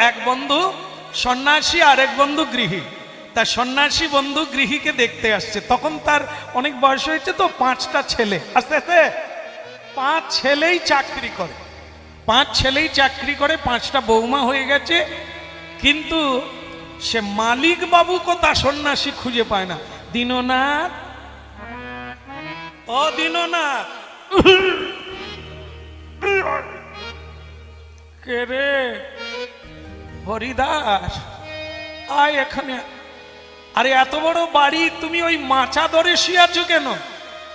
এক বন্ধু সন্ন্যাসী আর এক বন্ধু গৃহী। তা সন্ন্যাসী বন্ধু গৃহীকে দেখতে আসছে, তখন তার অনেক বয়স হয়েছে, তো 5টা ছেলে, আস্তে আস্তে 5 ছেলেই চাকরি করে, 5 ছেলেই চাকরি করে, 5টা বৌমা হয়ে গেছে, কিন্তু সে মালিক বাবু কোথা সন্ন্যাসী খুঁজে পায় না। দীননাথ, ও দীননাথ, কে রে? হরিদাস, আয় এখানে। আরে এত বড় বাড়ি, তুমি ওই মাচা ধরে শুয়েছো কেন?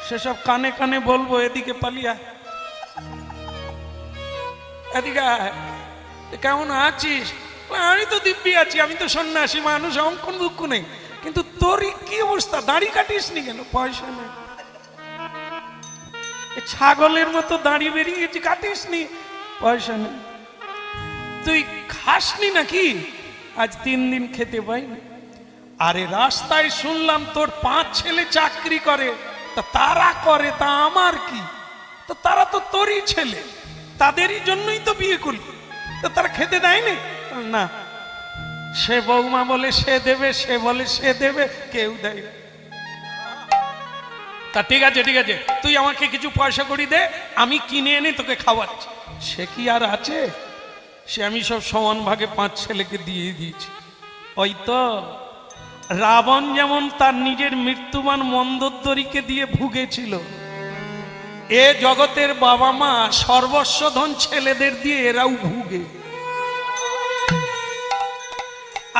সেসব কানে কানে বলবো, এদিকে পালিয়া, এদিকে আয়। কেমন আছিস? আমি তো দিব্যি আছি, আমি তো সন্ন্যাসী মানুষ, আমার কোনো দুঃখ নেই। কিন্তু তোর কি অবস্থা, দাড়ি কাটিস নি কেন? পয়সা নেই, ছাগলের মতো দাড়ি বেরিয়ে গেছি, কাটিস নি, পয়সা নেই। তুই খাসনি নাকি? আজ 3 দিন খেতে পাইনি। আরে রাস্তায় শুনলাম তোর 5 ছেলে চাকরি করে, তা তারা করে, তা আমার কি? তো তারা তো তোরই ছেলে, তাদেরই জন্যই তো বিয়ে করলি, তো তারা খেতে দেয়নি? না, সে বৌমা বলে সে দেবে, সে বলে সে দেবে, কেউ দেয় না। তা ঠিক আছে ঠিক আছে, তুই আমাকে কিছু পয়সা করি দে, আমি কিনে এনে তোকে খাওয়াচ্ছি। সে কি আর আছে? সে আমি সব সমান ভাগে 5 ছেলেকে দিয়ে দিয়েছি। ওই তো রাবণ যেমন তার নিজের মৃত্যুবান মন্দোদরীকে দিয়ে ভুগেছিল, এ জগতের বাবা মা সর্বস্ব ধন ছেলেদের দিয়ে এরাও ভুগে।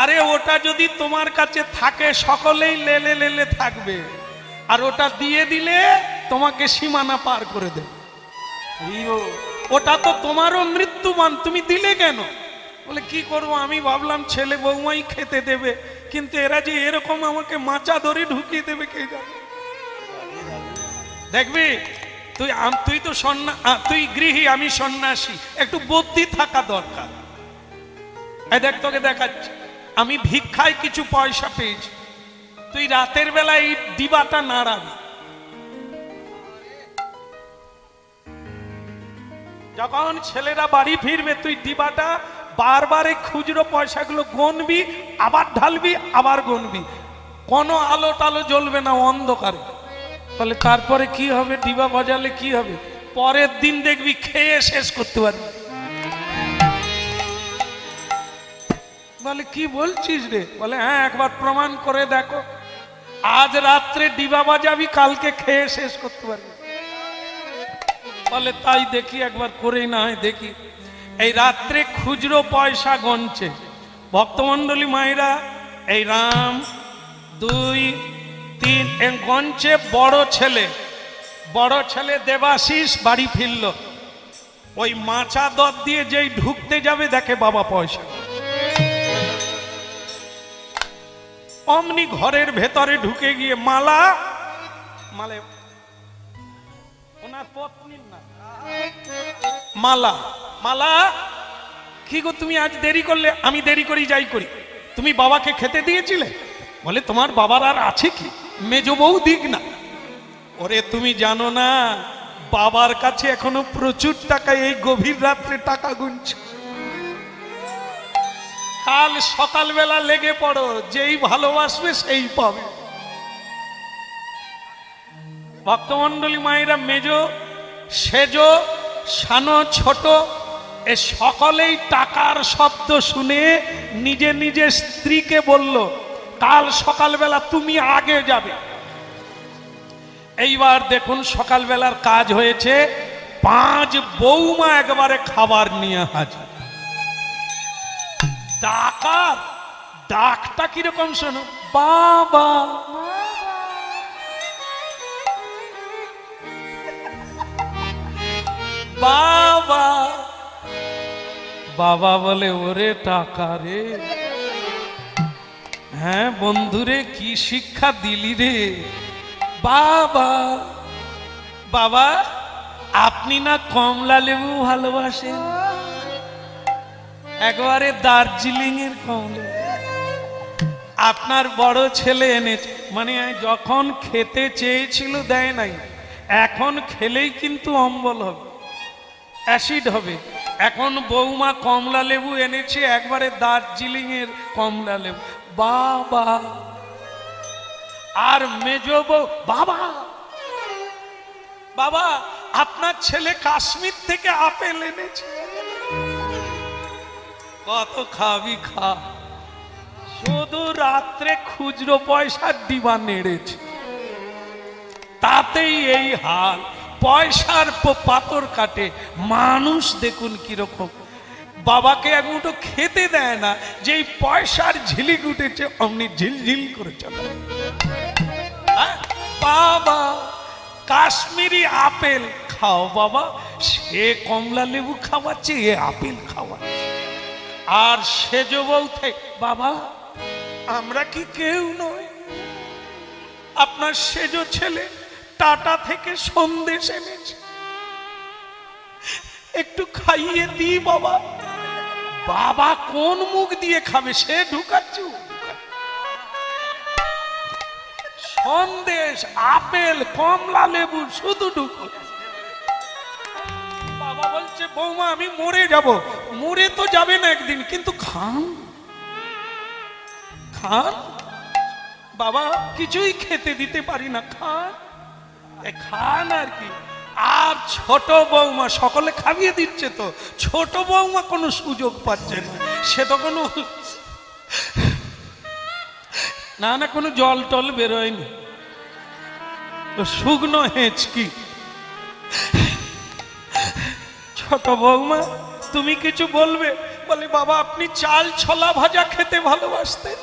আরে ওটা যদি তোমার কাছে থাকে, সকলেই লেলে লেলে থাকবে, আর ওটা দিয়ে দিলে তোমাকে সীমানা পার করে দেবে। ওটা তো তোমারও মৃত্যুবান, তুমি দিলে কেন? বলে কি করবো, আমি ভাবলাম ছেলে বৌমাই খেতে দেবে, কিন্তু এরা যে এরকম আমাকে মাচা ধরে ঢুকিয়ে দেবে কে জানে। দেখবি তুই তো তুই গৃহী, আমি সন্ন্যাসী, একটু বুদ্ধি থাকা দরকার। এই দেখ, তোকে দেখাচ্ছি, আমি ভিক্ষায় কিছু পয়সা পেয়েছি, তুই রাতের বেলা এই ডিবাটা নাড়াবি। যখন ছেলেরা বাড়ি ফিরবে, তুই ডিবাটা বারবার এই খুচরো পয়সাগুলো গনবি, আবার ঢালবি, আবার গনবি, কোনো আলো টালো জ্বলবে না, অন্ধকারে। বলে তারপরে কি হবে? ডিবা বাজালে কি হবে? পরের দিন দেখবি খেয়ে শেষ করতে পারবি। বলে কি বলছিস রে? বলে হ্যাঁ, একবার প্রমাণ করে দেখো। আজ রাত্রে ডিবা বাজাবি, কালকে খেয়ে শেষ করতে পারবি। বলে তাই দেখি, একবার করেই না হয় দেখি। এই রাত্রে খুচরো পয়সা গনছে ভক্তমন্ডলী মায়েরা, এই রাম 2 3 গনছে। বড় ছেলে দেবাশিস বাড়ি ফিরল, ওই মাচা দর দিয়ে যেই ঢুকতে যাবে, দেখে বাবা পয়সা। অমনি ঘরের ভেতরে ঢুকে গিয়ে মালা, ওনার পত্নীর নাম মালা, কি গো তুমি আজ দেরি করলে? আমি দেরি করি যাই করি, তুমি বাবাকে খেতে দিয়েছিলে? বলে তোমার বাবার আর আছে কি, মেজ বউ দিক না। ওরে তুমি জানো না, বাবার কাছে এখনো প্রচুর টাকা, এই গভীর রাত্রে টাকা গুনছে। কাল সকালবেলা লেগে পড়ো, যেই ভালোবাসবে সেই পাবে। ভক্তমন্ডলী মায়েরা, মেজ সেজ সানো ছোট এ সকলেই টাকার শব্দ শুনে নিজে নিজে স্ত্রীকে বলল, কাল সকালবেলা তুমি আগে যাবে। এইবার দেখুন সকালবেলার কাজ হয়েছে, 5 বৌমা একবারে খাবার নিয়ে হাজির। ডাকটা কিরকম শোনো, বাবা বাবা বাবা। বলে ওরে টাকা রে, হ্যাঁ বন্ধুরে কি শিক্ষা দিলি রে বাবা। বাবা আপনি না কমলা লেবু ভালোবাসেন, একবারে দার্জিলিং এর কমলা আপনার বড় ছেলে এনেছে। মানে যখন খেতে চেয়েছিল দেয় নাই, এখন খেলেই কিন্তু অম্বল হবে, অ্যাসিড হবে। এখন বৌমা কমলা লেবু এনেছে, একবারে দার্জিলিং এর কমলা লেবু। বাবা আর মেজ বউ, বাবা বাবা আপনার ছেলে কাশ্মীর থেকে আপেল এনেছে। কত খাবি খা, শুধু রাত্রে খুচরো পয়সার ডিবা নেড়েছে, তাতেই এই হাল। পয়সার পাথর কাটে। মানুষ দেখুন কিরকম, বাবাকে এক মুঠো খেতে দেয় না, যেই পয়সার ঝিলিক উঠেছে অমনি ঝিলঝিল করে চলে। বাবা কাশ্মীরি আপেল খাও বাবা, সে কমলা লেবু খাওয়াচ্ছে, এ আপেল খাওয়াচ্ছে। আর সেজ বউ থেকে, বাবা আমরা কি কেউ নয়? আপনার সেজ ছেলে টাটা থেকে সন্দেশ এনেছে, একটু খাইয়ে দি বাবা। বাবা কোন মুখ দিয়ে খাবে, সে ঢুকাচ্ছে সন্দেশ, আপেল, কমলা লেবু শুধু ঢুকো। বাবা বলছে বৌমা আমি মরে যাব। মরে তো যাবে না একদিন, কিন্তু খান খান। বাবা কিছুই খেতে দিতে পারি না, খান খান আর কি। আর ছোট বৌমা, সকলে খাইয়ে দিচ্ছে তো, ছোট বৌমা কোনো সুযোগ পাচ্ছে না। সে তো কোনো না না কোনো জল টল বেরোয়নি, শুকনো হেঁচকি। ছোট বৌমা তুমি কিছু বলবে? বলে বাবা আপনি চাল ছোলা ভাজা খেতে ভালোবাসতেন,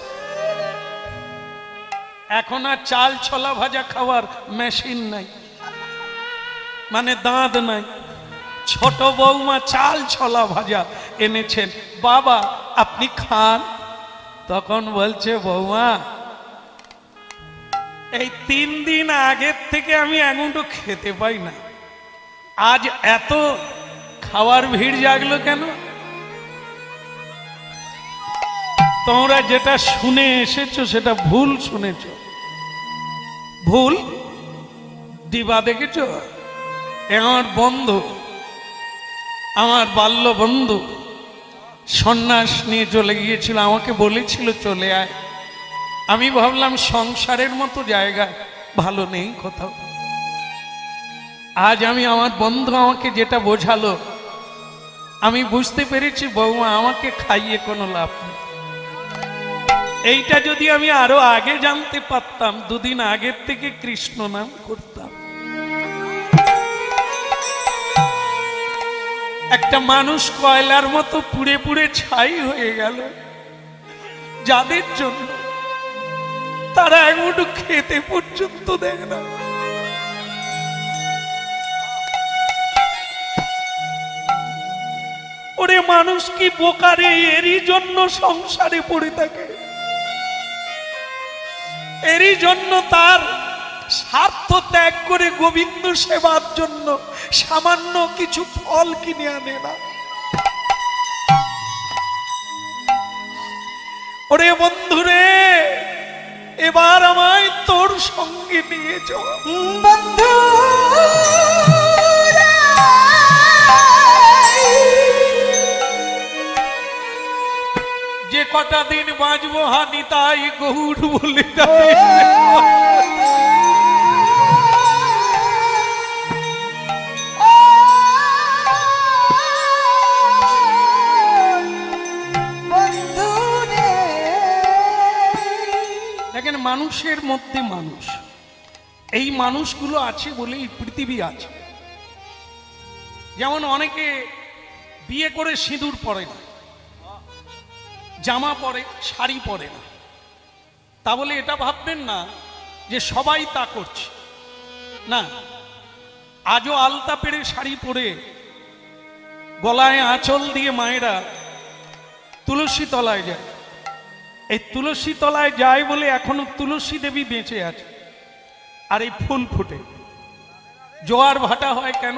এখন আর চাল ছোলা ভাজা খাওয়ার মেশিন নাই, মানে দাঁত নাই। ছোট বৌমা চাল ছোলা ভাজা এনেছেন, বাবা আপনি খান। তখন বলছে বৌমা এই 3 দিন আগের থেকে আমি এমনটা খেতে পাই না, আজ এত খাওয়ার ভিড় জাগলো কেন? তোমরা যেটা শুনে এসেছো সেটা ভুল শুনেছো, ভুল। দিবা দেখেছো? আমার বন্ধু, আমার বাল্য বন্ধু সন্ন্যাস নিয়ে চলে গিয়েছিল, আমাকে বলেছিল চলে আয়। আমি ভাবলাম সংসারের মতো জায়গা ভালো নেই কোথাও। আজ আমি আমার বন্ধু আমাকে যেটা বোঝালো, আমি বুঝতে পেরেছি বৌমা আমাকে খাইয়ে কোনো লাভ নেই। এইটা যদি আমি আরো আগে জানতে পারতাম, 2 দিন আগের থেকে কৃষ্ণ নাম করতাম। একটা মানুষ কয়লার মতো পুড়ে পুড়ে ছাই হয়ে গেল, যাদের জন্য তারা একটু খেতে পর্যন্ত দেয় না। ওরে মানুষ কি বোকারে, এরই জন্য সংসারে পড়ে থাকে, এরই জন্য তার স্বার্থ ত্যাগ করে গোবিন্দ সেবার জন্য সামান্য কিছু ফল কিনে আনে না। ওরে বন্ধুরে, এবার আমায় তোর সঙ্গে নিয়ে চল বন্ধু। যে কটা দিন বাঁচবো হানি তাই গৌর বলে দেখেন, মানুষের মধ্যে মানুষ, এই মানুষগুলো আছে বলেই পৃথিবী আছে। যেমন অনেকে বিয়ে করে সিঁদুর পরে না, জামা পরে, শাড়ি পরে না। তা বলে এটা ভাববেন না যে সবাই তা করছে, না। আজও আলতা পেরে শাড়ি পরে গলায় আঁচল দিয়ে মায়েরা তুলসী তলায় যায়। এই তুলসী তলায় যায় বলে এখনো তুলসী দেবী বেঁচে আছে, আর এই ফুল ফুটে। জোয়ার ভাটা হয় কেন?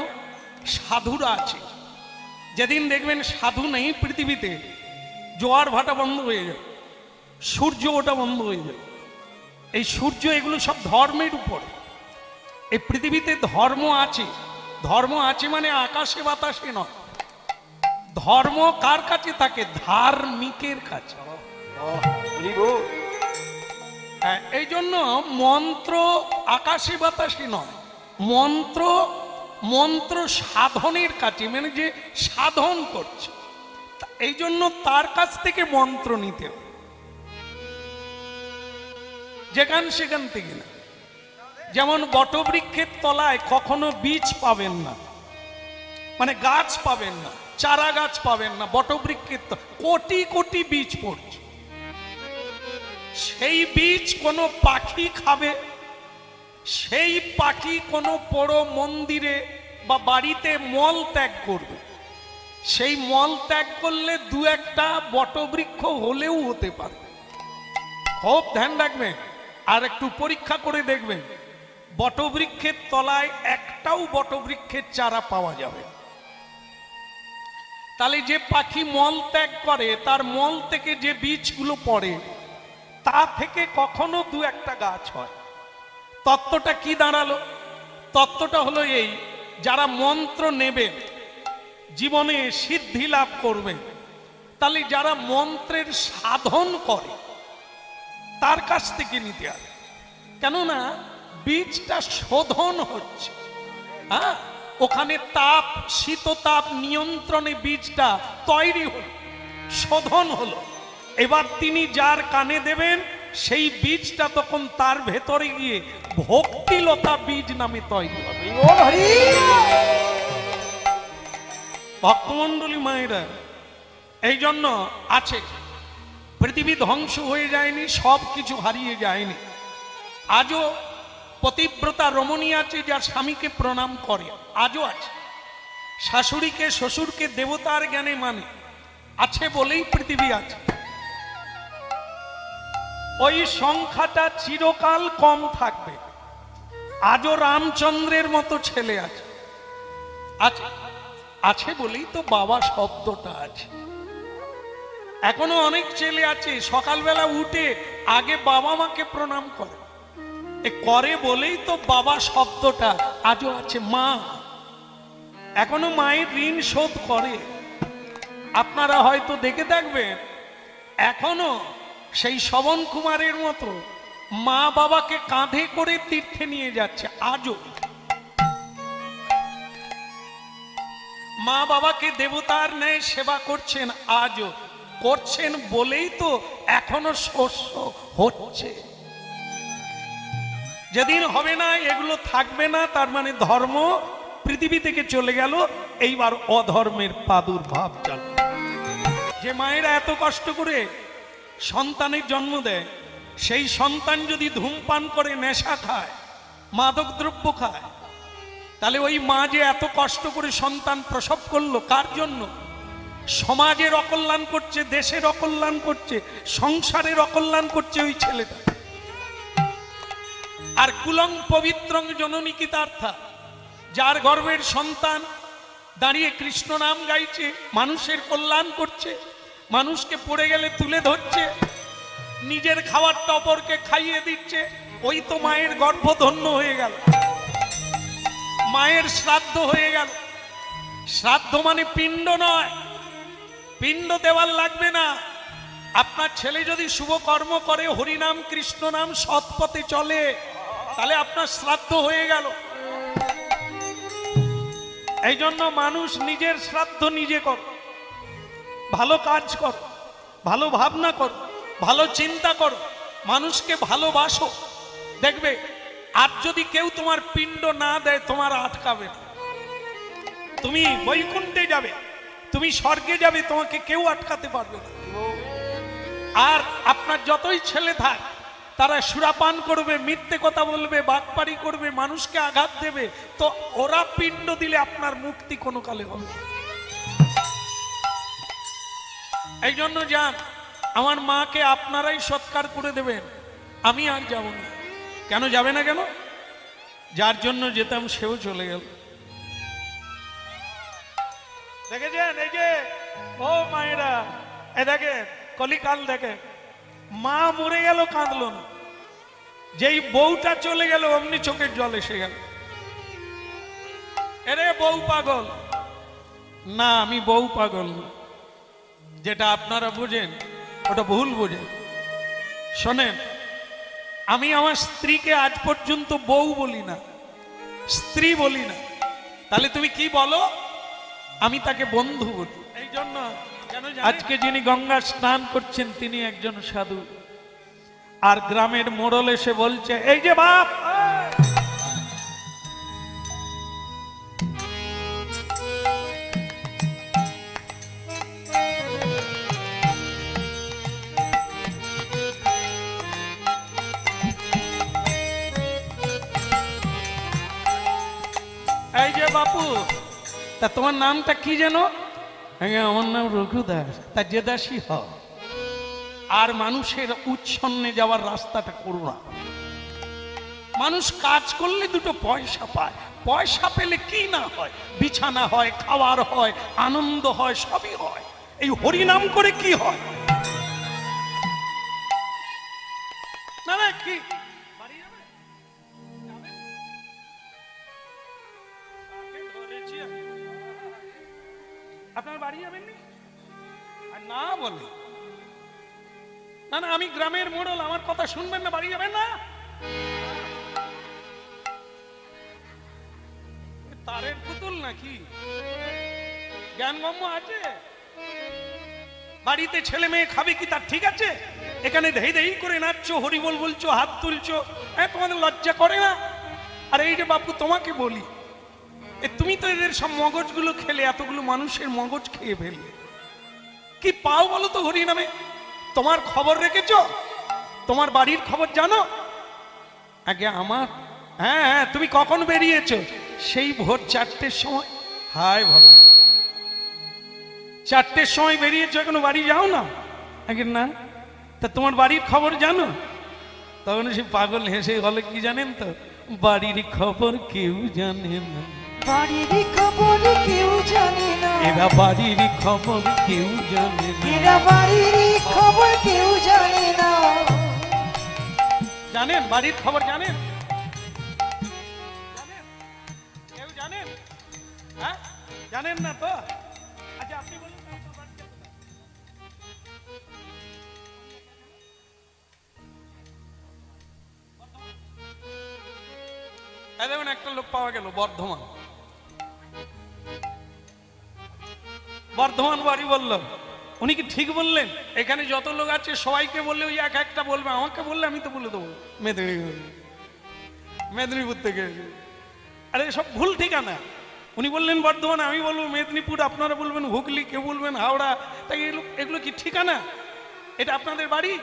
সাধুরা আছে। যেদিন দেখবেন সাধু নেই পৃথিবীতে, জোয়ার ভাটা বন্ধ হয়ে যাবে, সূর্য ওটা বন্ধ হয়ে যাবে। এই সূর্য এগুলো সব ধর্মের উপর। এই পৃথিবীতে ধর্ম আছে, ধর্ম আছে মানে আকাশে বাতাসে নয়, ধর্ম কার কাছে থাকে? ধার্মিকের কাছে। এই জন্য মন্ত্র আকাশে বাতাসে নয়, মন্ত্র মন্ত্র সাধনের কাছে, মানে যে সাধন করছে, এই জন্য তার কাছ থেকে মন্ত্র নিতে হবে, যেখান সেখান থেকে না। যেমন বটবৃক্ষের তলায় কখনো বীজ পাবেন না, মানে গাছ পাবেন না, চারা গাছ পাবেন না। বটবৃক্ষের কোটি কোটি বীজ পড়ছে, সেই বীজ কোনো পাখি খাবে, সেই পাখি কোনো বড় মন্দিরে বা বাড়িতে মল ত্যাগ করবে, সেই মল ত্যাগ করলে দু একটা বটবৃক্ষ হলেও হতে পারে। খুব ধ্যান রাখবেন, আর একটু পরীক্ষা করে দেখবেন, বটবৃক্ষের তলায় একটাও বটবৃক্ষের চারা পাওয়া যাবে। তাহলে যে পাখি মল ত্যাগ করে, তার মল থেকে যে বীজগুলো পড়ে, তা থেকে কখনো দু একটা গাছ হয়। তত্ত্বটা কি দাঁড়ালো? তত্ত্বটা হলো এই, যারা মন্ত্র নেবে জীবনে সিদ্ধি লাভ করবে, তাহলে যারা মন্ত্রের সাধন করে তার কাছ থেকে নিতে হবে। কেননা বীজটা শোধন হচ্ছে, হ্যাঁ, ওখানে তাপ, শীততাপ নিয়ন্ত্রণে বীজটা তৈরি হলো, শোধন হলো। এবার তিনি যার কানে দেবেন, সেই বীজটা তখন তার ভেতরে গিয়ে ভক্তিলতা বীজ নামে তৈরি হবে। ভক্তমন্ডলী মায়েরা, এই জন্য আছে, পৃথিবী ধ্বংস হয়ে যায়নি, সব কিছু হারিয়ে যায়নি। আজও পতিব্রতা রমণী আছে যার স্বামীকে প্রণাম করে, আজও আছে। শাশুড়িকে শ্বশুরকে দেবতার জ্ঞানে মানে, আছে বলেই পৃথিবী আছে। ওই সংখ্যাটা চিরকাল কম থাকবে। আজও রামচন্দ্রের মতো ছেলে আছে, আছে, আছে বলেই তো বাবা শব্দটা আছে। এখনো অনেক ছেলে আছে সকালবেলা উঠে আগে বাবা মাকে প্রণাম করে, করে বলেই তো বাবা শব্দটা আজও আছে। মা, এখনো মায়ের ঋণ শোধ করে। আপনারা হয়তো দেখে থাকবেন, এখনো সেই শ্রবণ কুমারের মতো মা বাবাকে কাঁধে করে তীর্থে নিয়ে যাচ্ছে। আজও মা বাবাকে দেবতার ন্যায় সেবা করছেন, আজও করছেন বলেই তো এখনো শস্য হচ্ছে। যেদিন হবে না, এগুলো থাকবে না, তার মানে ধর্ম পৃথিবী থেকে চলে গেল, এইবার অধর্মের প্রাদুর্ভাব চল। যে মায়েরা এত কষ্ট করে সন্তানের জন্ম দেয়, সেই সন্তান যদি ধূমপান করে, নেশা খায়, মাদক দ্রব্য খায়, তাহলে ওই মা যে এত কষ্ট করে সন্তান প্রসব করলো কার জন্য? সমাজের অকল্যাণ করছে, দেশের অকল্যাণ করছে, সংসারের অকল্যাণ করছে ওই ছেলেটা। আর কুলং পবিত্রং জননী কৃতার্থা, যার গর্ভের সন্তান দাঁড়িয়ে কৃষ্ণ নাম গাইছে, মানুষের কল্যাণ করছে, মানুষকে পড়ে গেলে তুলে ধরছে, নিজের খাবারটা অপরকে খাইয়ে দিচ্ছে, ওই তো মায়ের গর্ভ ধন্য হয়ে গেল, মায়ের শ্রাদ্ধ হয়ে গেল। শ্রাদ্ধ মানে পিণ্ড নয়, পিণ্ড দেওয়ার লাগবে না। আপনার ছেলে যদি শুভ কর্ম করে, হরিনাম কৃষ্ণ নাম সৎ পথে চলে, তাহলে আপনার শ্রাদ্ধ হয়ে গেল। এই জন্য মানুষ নিজের শ্রাদ্ধ নিজে কর, ভালো কাজ কর, ভালো ভাবনা কর, ভালো চিন্তা কর, মানুষকে ভালোবাসো। দেখবে আর যদি কেউ তোমার পিণ্ড না দেয়, তোমার আটকাবে না। তুমি বৈকুণ্ঠে যাবে, তুমি স্বর্গে যাবে, তোমাকে কেউ আটকাতে পারবে না। আর আপনার যতই ছেলে থাক, তারা সুরাপান করবে, মিথ্যে কথা বলবে, বাটপাড়ি করবে, মানুষকে আঘাত দেবে, তো ওরা পিণ্ড দিলে আপনার মুক্তি কোনো কালে হবে। এই জন্য যান, আমার মাকে আপনারাই সৎকার করে দেবেন, আমি আর যাব না। কেন যাবে না? কেন? যার জন্য যেতাম সেও চলে গেল। দেখেছেন? এই যে ও মায়েরা, এ দেখেন কলিকাল, দেখেন মা মরে গেল, কাঁদলো না, যেই বউটা চলে গেল অমনি চোখের জল এসে গেল। এরে বউ পাগল, না, আমি বউ পাগল না। যেটা আপনারা বোঝেন ওটা ভুল বোঝেন। শোনেন, আমি আমার স্ত্রীকে আজ পর্যন্ত বউ বলি না, স্ত্রী বলি না। তাহলে তুমি কি বলো? আমি তাকে বন্ধু বলি। এই জন্য আজকে যিনি গঙ্গা স্নান করছেন তিনি একজন সাধু, আর গ্রামের মোড়ল এসে বলছে, এই যে বাপ, এই যে বাপু, তা তোমার নামটা কি যেন? আমার নাম রঘু দাস। তা যে দাসী হ, আর মানুষের উচ্ছন্নে যাওয়ার রাস্তাটা করো না। মানুষ কাজ করলে দুটো পয়সা পায়, পয়সা পেলে কি না হয়? বিছানা হয়, খাওয়ার হয়, আনন্দ হয়, সবই হয়। এই হরিনাম করে কি হয়? না না, কি আপনার বাড়ি যাবেন না? বলে না না, আমি গ্রামের মোড়ল, আমার কথা শুনবেন না? বাড়ি যাবেন না? তারের পুতুল নাকি? জ্ঞানগম্য আছে? বাড়িতে ছেলে মেয়ে খাবে কি তার ঠিক আছে? এখানে ধেই ধেই করে নাচছো, হরিবল বলছো, হাত তুলছো, তোমাদের লজ্জা করে না? আর এই যে বাপু তোমাকে বলি, তুমি তো এদের সব মগজগুলো খেলে, এতগুলো মানুষের মগজ খেয়ে ফেললে। কি পাও বলো তো হরি নামে? তোমার খবর রেখেছ? তোমার বাড়ির খবর জানো? আগে আমার, হ্যাঁ হ্যাঁ, তুমি কখন বেরিয়েছো? সেই ভোর 4টের সময়। হায় ভগবান, 4টের সময় বেরিয়েছো, এখনো বাড়ি যাও না? আগে না। তা তোমার বাড়ির খবর জানো? তখন সে পাগল হেসে বলে, কি জানেন তো? বাড়ির খবর কেউ জানে না, বাড়ির খবর কেউ জানে না, এরা বাড়ির খবর কেউ জানে না, এরা বাড়ির খবর কেউ জানে না। জানেন বাড়ির খবর? জানেন? কেউ জানেন? হ্যাঁ, জানেন না তো? আচ্ছা আপনি বলুন, দেখুন একটা লোক পাওয়া গেল বর্ধমান, বর্ধমান বাড়ি বলল। উনি কি ঠিক বললেন? এখানে যত লোক আছে সবাইকে বললে ওই এক একটা বলবে, আমাকে বললে আমি তো বলে দেবো মেদিনীপুর থেকে। আরে সব ভুল ঠিকানা। উনি বললেন বর্ধমান, আমি বলবো মেদিনীপুর, আপনারা বলবেন হুগলি, কেউ বলবেন হাওড়া। তাই এগুলো কি ঠিকানা? এটা আপনাদের বাড়ি?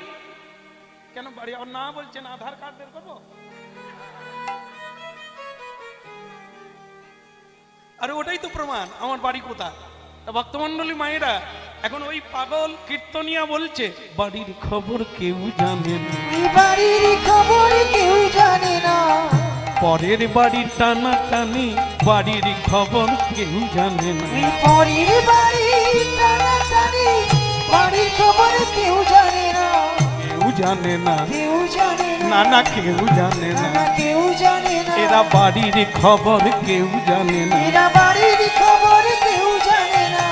কেন বাড়ি আর না বলছেন? আধার কার্ড বের করবো? আরে ওটাই তো প্রমাণ আমার বাড়ি কোথায়। ভক্তমন্ডলী মায়েরা, এখন ওই পাগল কীর্তনিয়া বলছে, বাড়ির খবর কেউ জানে না, বাড়ির খবর কেউ জানে না, পরের বাড়ির টানা টানি, বাড়ির খবর কেউ জানে না, পরের বাড়ির টানা টানি, বাড়ির খবর কেউ জানে না, কেউ জানে না, কেউ জানে না না, কেউ জানে না, কেউ জানে না, এরা বাড়ির খবর কেউ জানে না, এরা বাড়ির খবর কেউ জানে না।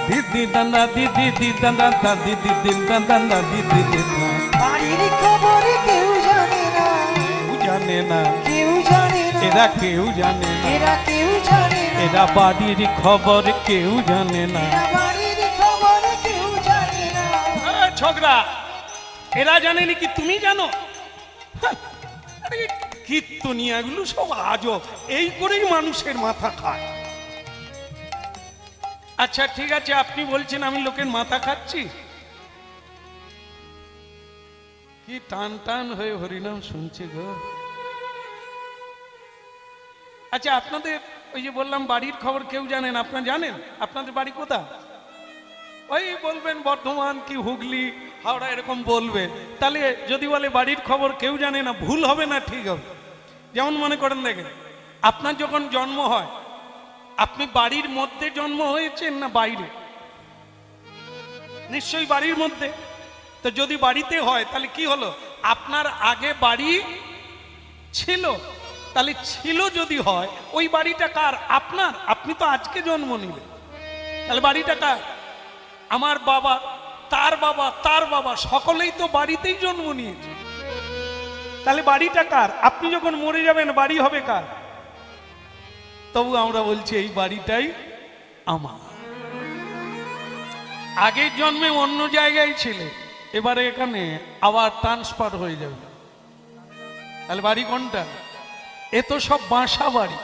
দিদি দাদা দিদি দিদা দাদি দিদি দাদা দাদি দিদি, বাড়ির খবর কেউ জানে না, কেউ জানে না, কেউ জানে না, এরা কেউ জানে না, এরা কেউ জানে না, এরা বাড়ির খবর কেউ জানে না। এরা বাড়ির খবর কেউ জানে না। ছোকরা, এরা জানেনি কি তুমি জানো? কীর্তনিয়াগুলো সব আজব, এই করেই মানুষের মাথা খায়। আচ্ছা ঠিক আছে, আপনি বলছেন আমি লোকের মাথা খাচ্ছি? কি টান টান হয়ে হরিনাম শুনছে গো। আচ্ছা আপনাদের ওই যে বললাম বাড়ির খবর কেউ জানেন, আপনারা জানেন আপনাদের বাড়ি কোথা? ওই বলবেন বর্ধমান কি হুগলি হাওড়া এরকম বলবে। তাহলে যদি বলে বাড়ির খবর কেউ জানে না, ভুল হবে না ঠিক হবে? যেমন মনে করেন, দেখেন আপনার যখন জন্ম হয়, আপনি বাড়ির মধ্যে জন্ম হয়েছেন না বাইরে? নিশ্চয়ই বাড়ির মধ্যে। তো যদি বাড়িতে হয় তাহলে কি হলো? আপনার আগে বাড়ি ছিল, তাহলে ছিল যদি হয় ওই বাড়িটা কার? আপনার। আপনি তো আজকে জন্ম নিলেন, তাহলে বাড়িটা কার? আমার বাবা, তার বাবা, তার বাবা, সকলেই তো বাড়িতেই জন্ম নিয়েছে। তাহলে বাড়িটা কার? আপনি যখন মরে যাবেন বাড়ি হবে কার? তবু আমরা বলছি এই বাড়িটাই আমার। আগের জন্মে অন্য জায়গায় ছিলে, এবারে এখানে আবার ট্রান্সফার হয়ে যাবে। তাহলে বাড়ি কোনটা? এ তো সব বাসা বাড়ি।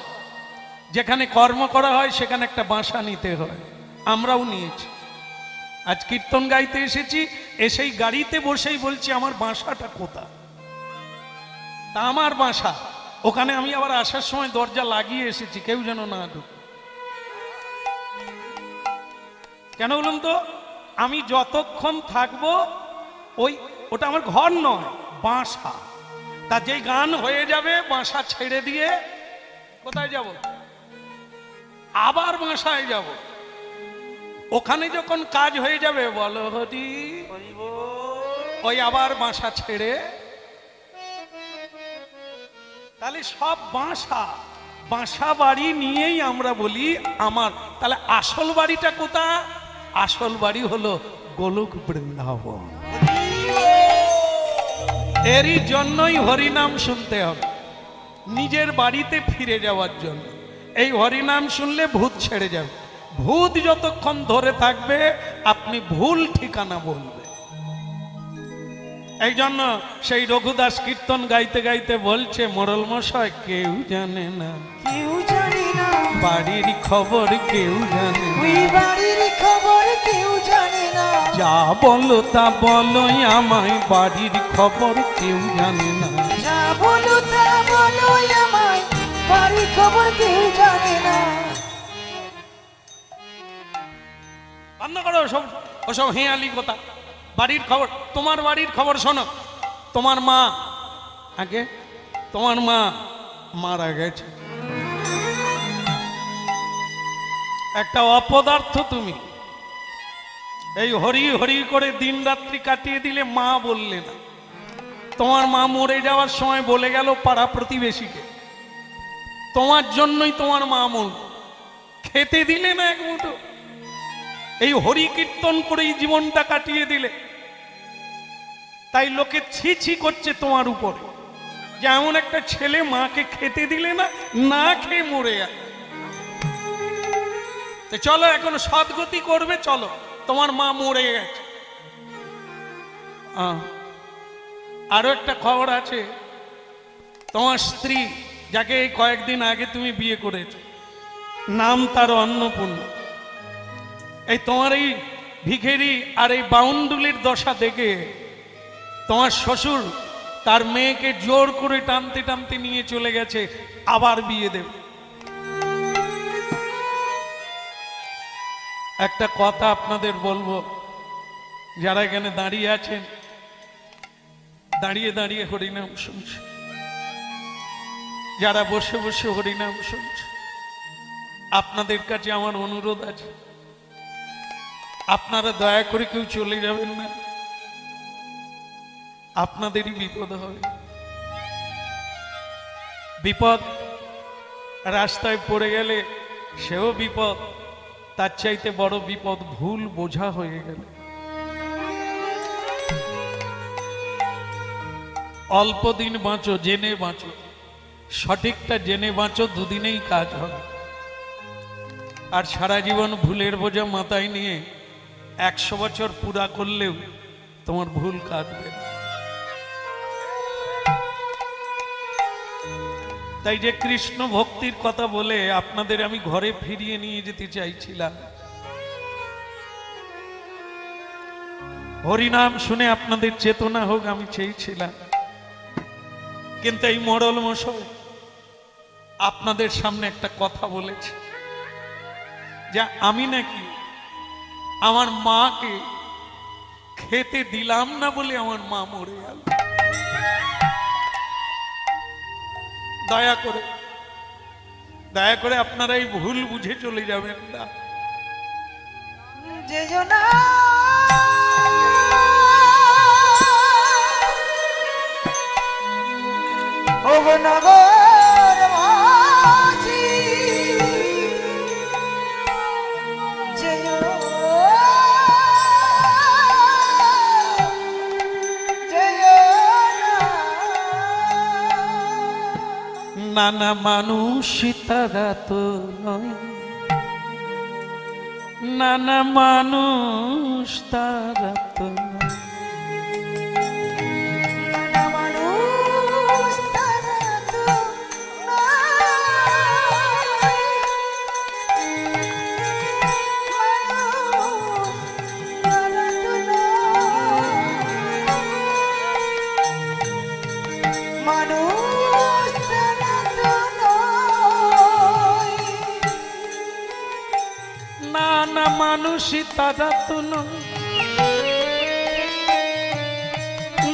যেখানে কর্ম করা হয় সেখানে একটা বাসা নিতে হয়, আমরাও নিয়েছি। আজ কীর্তন গাইতে এসেছি, এসেই গাড়িতে বসেই বলছি আমার বাসাটা কোথা? তা আমার বাসা ওখানে। আমি আবার আসার সময় দরজা লাগিয়ে এসেছি, কেউ যেন না ঢুকে। কেন বলুন তো? আমি যতক্ষণ থাকবো ওটা আমার ঘর নয়, বাসা। তা যেই গান হয়ে যাবে বাসা ছেড়ে দিয়ে কোথায় যাব? আবার বাসায় যাব। ওখানে যখন কাজ হয়ে যাবে বলো হরি, ওই আবার বাসা ছেড়ে। তাহলে সব বাসা বাসা বাড়ি নিয়েই আমরা বলি আমার। তাহলে আসল বাড়িটা কোথা? আসল বাড়ি হলো গোলক বৃন্দাবন। এরই জন্যই হরিনাম শুনতে হবে, নিজের বাড়িতে ফিরে যাওয়ার জন্য। এই হরিনাম শুনলে ভূত ছেড়ে যাবে। ভূত যতক্ষণ ধরে থাকবে আপনি ভুল ঠিকানা বলবে। এই জন্য সেই রঘুদাস কীর্তন গাইতে গাইতে বলছে, মোড়ল মশাই কেউ জানে না, কেউ জানে না বাড়ির খবর কেউ জানে না, ওই বাড়ির খবর কেউ জানে না। যা বলো তা বলোই আমায়, বাড়ির খবর কেউ জানে না। যা বলো তা বলো আমায়, বাড়ির খবর কেউ জানে না। বন্ধ করো ওসব হেঁয়ালি কথা। বাড়ির খবর, তোমার বাড়ির খবর শোনো। তোমার মা, আগে তোমার মা মারা গেছে, একটা অপদার্থ তুমি। এই হরি হরি করে দিন রাত্রি কাটিয়ে দিলে, মা বললে না। তোমার মা মরে যাওয়ার সময় বলে গেল পাড়া প্রতিবেশীকে, তোমার জন্যই তোমার মা মরল, খেতে দিলে না এক মুঠো। এই হরি কীর্তন করেই জীবনটা কাটিয়ে দিলে। তাই লোকে ছি ছি করছে তোমার উপরে, যে এমন একটা ছেলে মাকে খেতে দিলে না, না খেয়ে মরে গেল। চলো এখন সদ্গতি করবে, চলো, তোমার মা মরে গেছে। আরো একটা খবর আছে, তোমার স্ত্রী, যাকে এই কয়েকদিন আগে তুমি বিয়ে করেছো, নাম তার অন্নপূর্ণা। এই তোমার এই ভিখেরি আর এই বাউন্ডুলির দশা দেখে তোমার শ্বশুর তার মেয়েকে জোর করে টানতে টানতে নিয়ে চলে গেছে, আবার বিয়ে দেবে। একটা কথা আপনাদের বলবো, যারা এখানে দাঁড়িয়ে আছেন, দাঁড়িয়ে দাঁড়িয়ে হরিনাম শুনছে, যারা বসে বসে হরিনাম শুনছে, আপনাদের কাছে আমার অনুরোধ আছে, আপনারা দয়া করে কেউ চলে যাবেন না, আপনাদেরই বিপদ হবে। বিপদ রাস্তায় পড়ে গেলে সেও বিপদ, তার চাইতে বড় বিপদ ভুল বোঝা হয়ে গেলে। অল্প দিন বাঁচো, জেনে বাঁচো, সঠিকটা জেনে বাঁচো, দুদিনেই কাজ হবে। আর সারা জীবন ভুলের বোঝা মাথায় নিয়ে 100 বছর পুরা করলেও তোমার ভুল কাটবে না। তাই যে কৃষ্ণ ভক্তির কথা বলে আপনাদের আমি ঘরে ফিরিয়ে নিয়ে যেতে চাইছিলাম, হরিনাম শুনে আপনাদের চেতনা হোক আমি চেয়েছিলাম, কিন্তু এই মোড়ল মশাই আপনাদের সামনে একটা কথা বলেছে, যে আমি নাকি আমার মাকে খেতে দিলাম না বলে আমার মা মরে গেল। দয়া করে আপনারা এই ভুল বুঝে চলে যাবেন না। যে জনা নগর নানা মানুষ তারা তো নয়, নানা মানুষ তারা তো নয়। নানা মানুষই তারা তো নয়,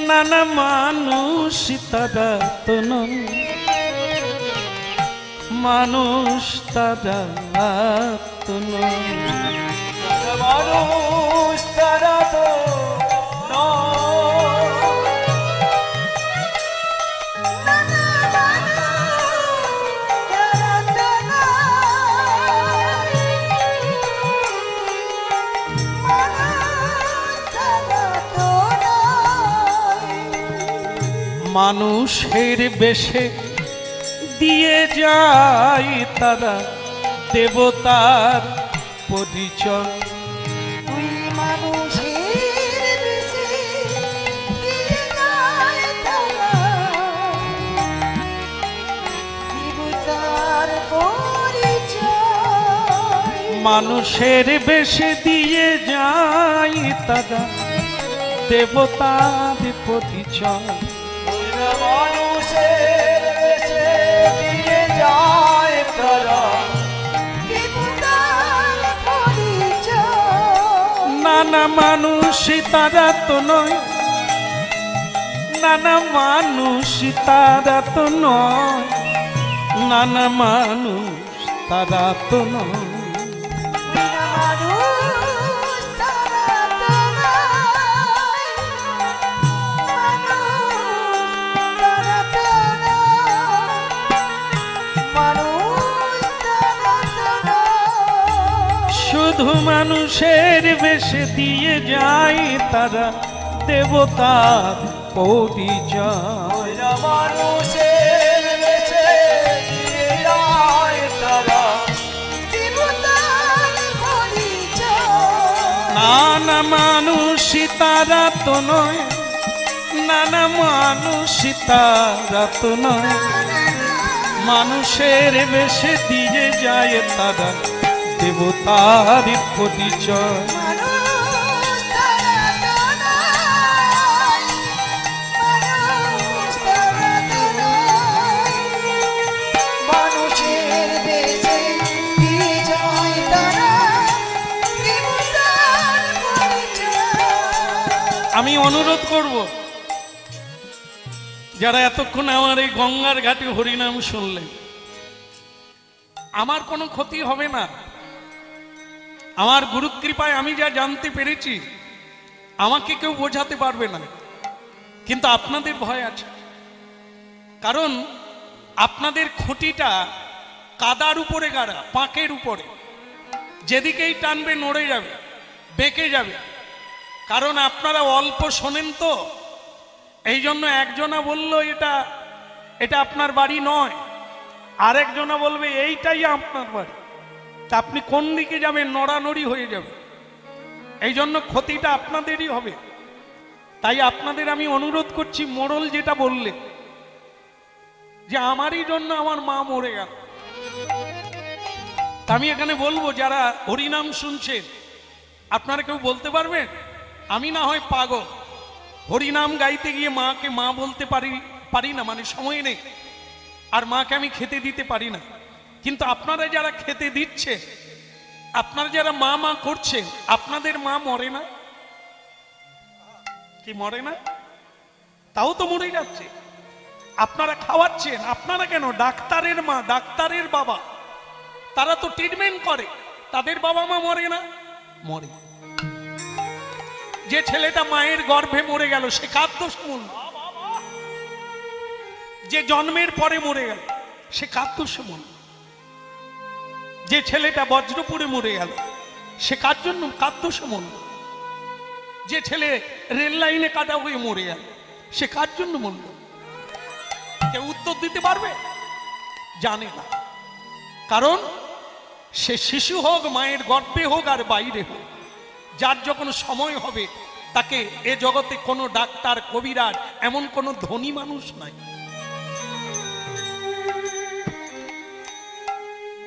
নানা মানুষই তারা তো নয়, মানুষ তারা তো নয়, মানুষ তারা তো মানুষের বেশে দিয়ে যায় তারা দেবতার পরিচয়। মানুষের বেশে দিয়ে যায় তারা দেবতার পরিচয়। মানুষের বেশে দিয়ে যায় তারা দেবতার পরিচয়। নানা মানুষই তারা তো নয়, নানা মানুষই তারা তো নয়, নানা মানুষ তারা তো নয়। শুধু মানুষের বেশে দিয়ে যায় তারা দেবতার পরিচয়। মানুষের বেশে দিয়ে যায় তারা দেবতার পরিচয়। নানা মানুষই তারা তো নয়, নানা মানুষই তারা তো নয়, মানুষের বেশে দিয়ে যায় তারা দেবতার পরিচয়। আমি অনুরোধ করব, যারা এতক্ষণ আমার এই গঙ্গার ঘাটে হরিনাম শুনলেন, আমার কোনো ক্ষতি হবে না। আমার গুরুকৃপায় আমি যা জানতে পেরেছি আমাকে কেউ বোঝাতে পারবে না, কিন্তু আপনাদের ভয় আছে। কারণ আপনাদের খুঁটিটা কাদার উপরে গাড়া, পাঁকের উপরে, যেদিকেই টানবে নড়ে যাবে, বেঁকে যাবে। কারণ আপনারা অল্প শোনেন তো, এই জন্য একজনা বলল এটা এটা আপনার বাড়ি নয়, আরেকজনা বলবে এইটাই আপনার বাড়ি। তা আপনি কোন দিকে যাবেন? নড়ানড়ি হয়ে যাবে। এই জন্য ক্ষতিটা আপনাদেরই হবে। তাই আপনাদের আমি অনুরোধ করছি, মোড়ল যেটা বললে যে আমারই জন্য আমার মা মরে গেল, তা আমি এখানে বলবো যারা হরিনাম শুনছেন, আপনারা কেউ বলতে পারবেন আমি না হয় পাগল, হরিনাম গাইতে গিয়ে মাকে মা বলতে পারি না, মানে সময় নেই, আর মাকে আমি খেতে দিতে পারি না। কিন্তু আপনারা যারা খেতে দিচ্ছে, আপনারা যারা মা মা করছেন, আপনাদের মা মরে না কি? মরে না? তাও তো মরে যাচ্ছে। আপনারা খাওয়াচ্ছেন, আপনারা কেন, ডাক্তারের মা, ডাক্তারের বাবা, তারা তো ট্রিটমেন্ট করে, তাদের বাবা মা মরে না? মরে। যে ছেলেটা মায়ের গর্ভে মরে গেল সে কার দোষ মূল? যে জন্মের পরে মরে গেল সে কার দোষ মূল? যে ছেলেটা বজ্রপুরে মরে গেল সে কার জন্য, কার দোষ মূল? যে ছেলে রেল লাইনে কাটা হয়ে মরে গেল সে কার জন্য মরল? কেউ উত্তর দিতে পারবে? জানে না। কারণ সে শিশু হোক, মায়ের গর্ভে হোক আর বাইরে হোক, যার যখন সময় হবে তাকে এ জগতে কোনো ডাক্তার, কবিরাজ, এমন কোনো ধনী মানুষ নাই।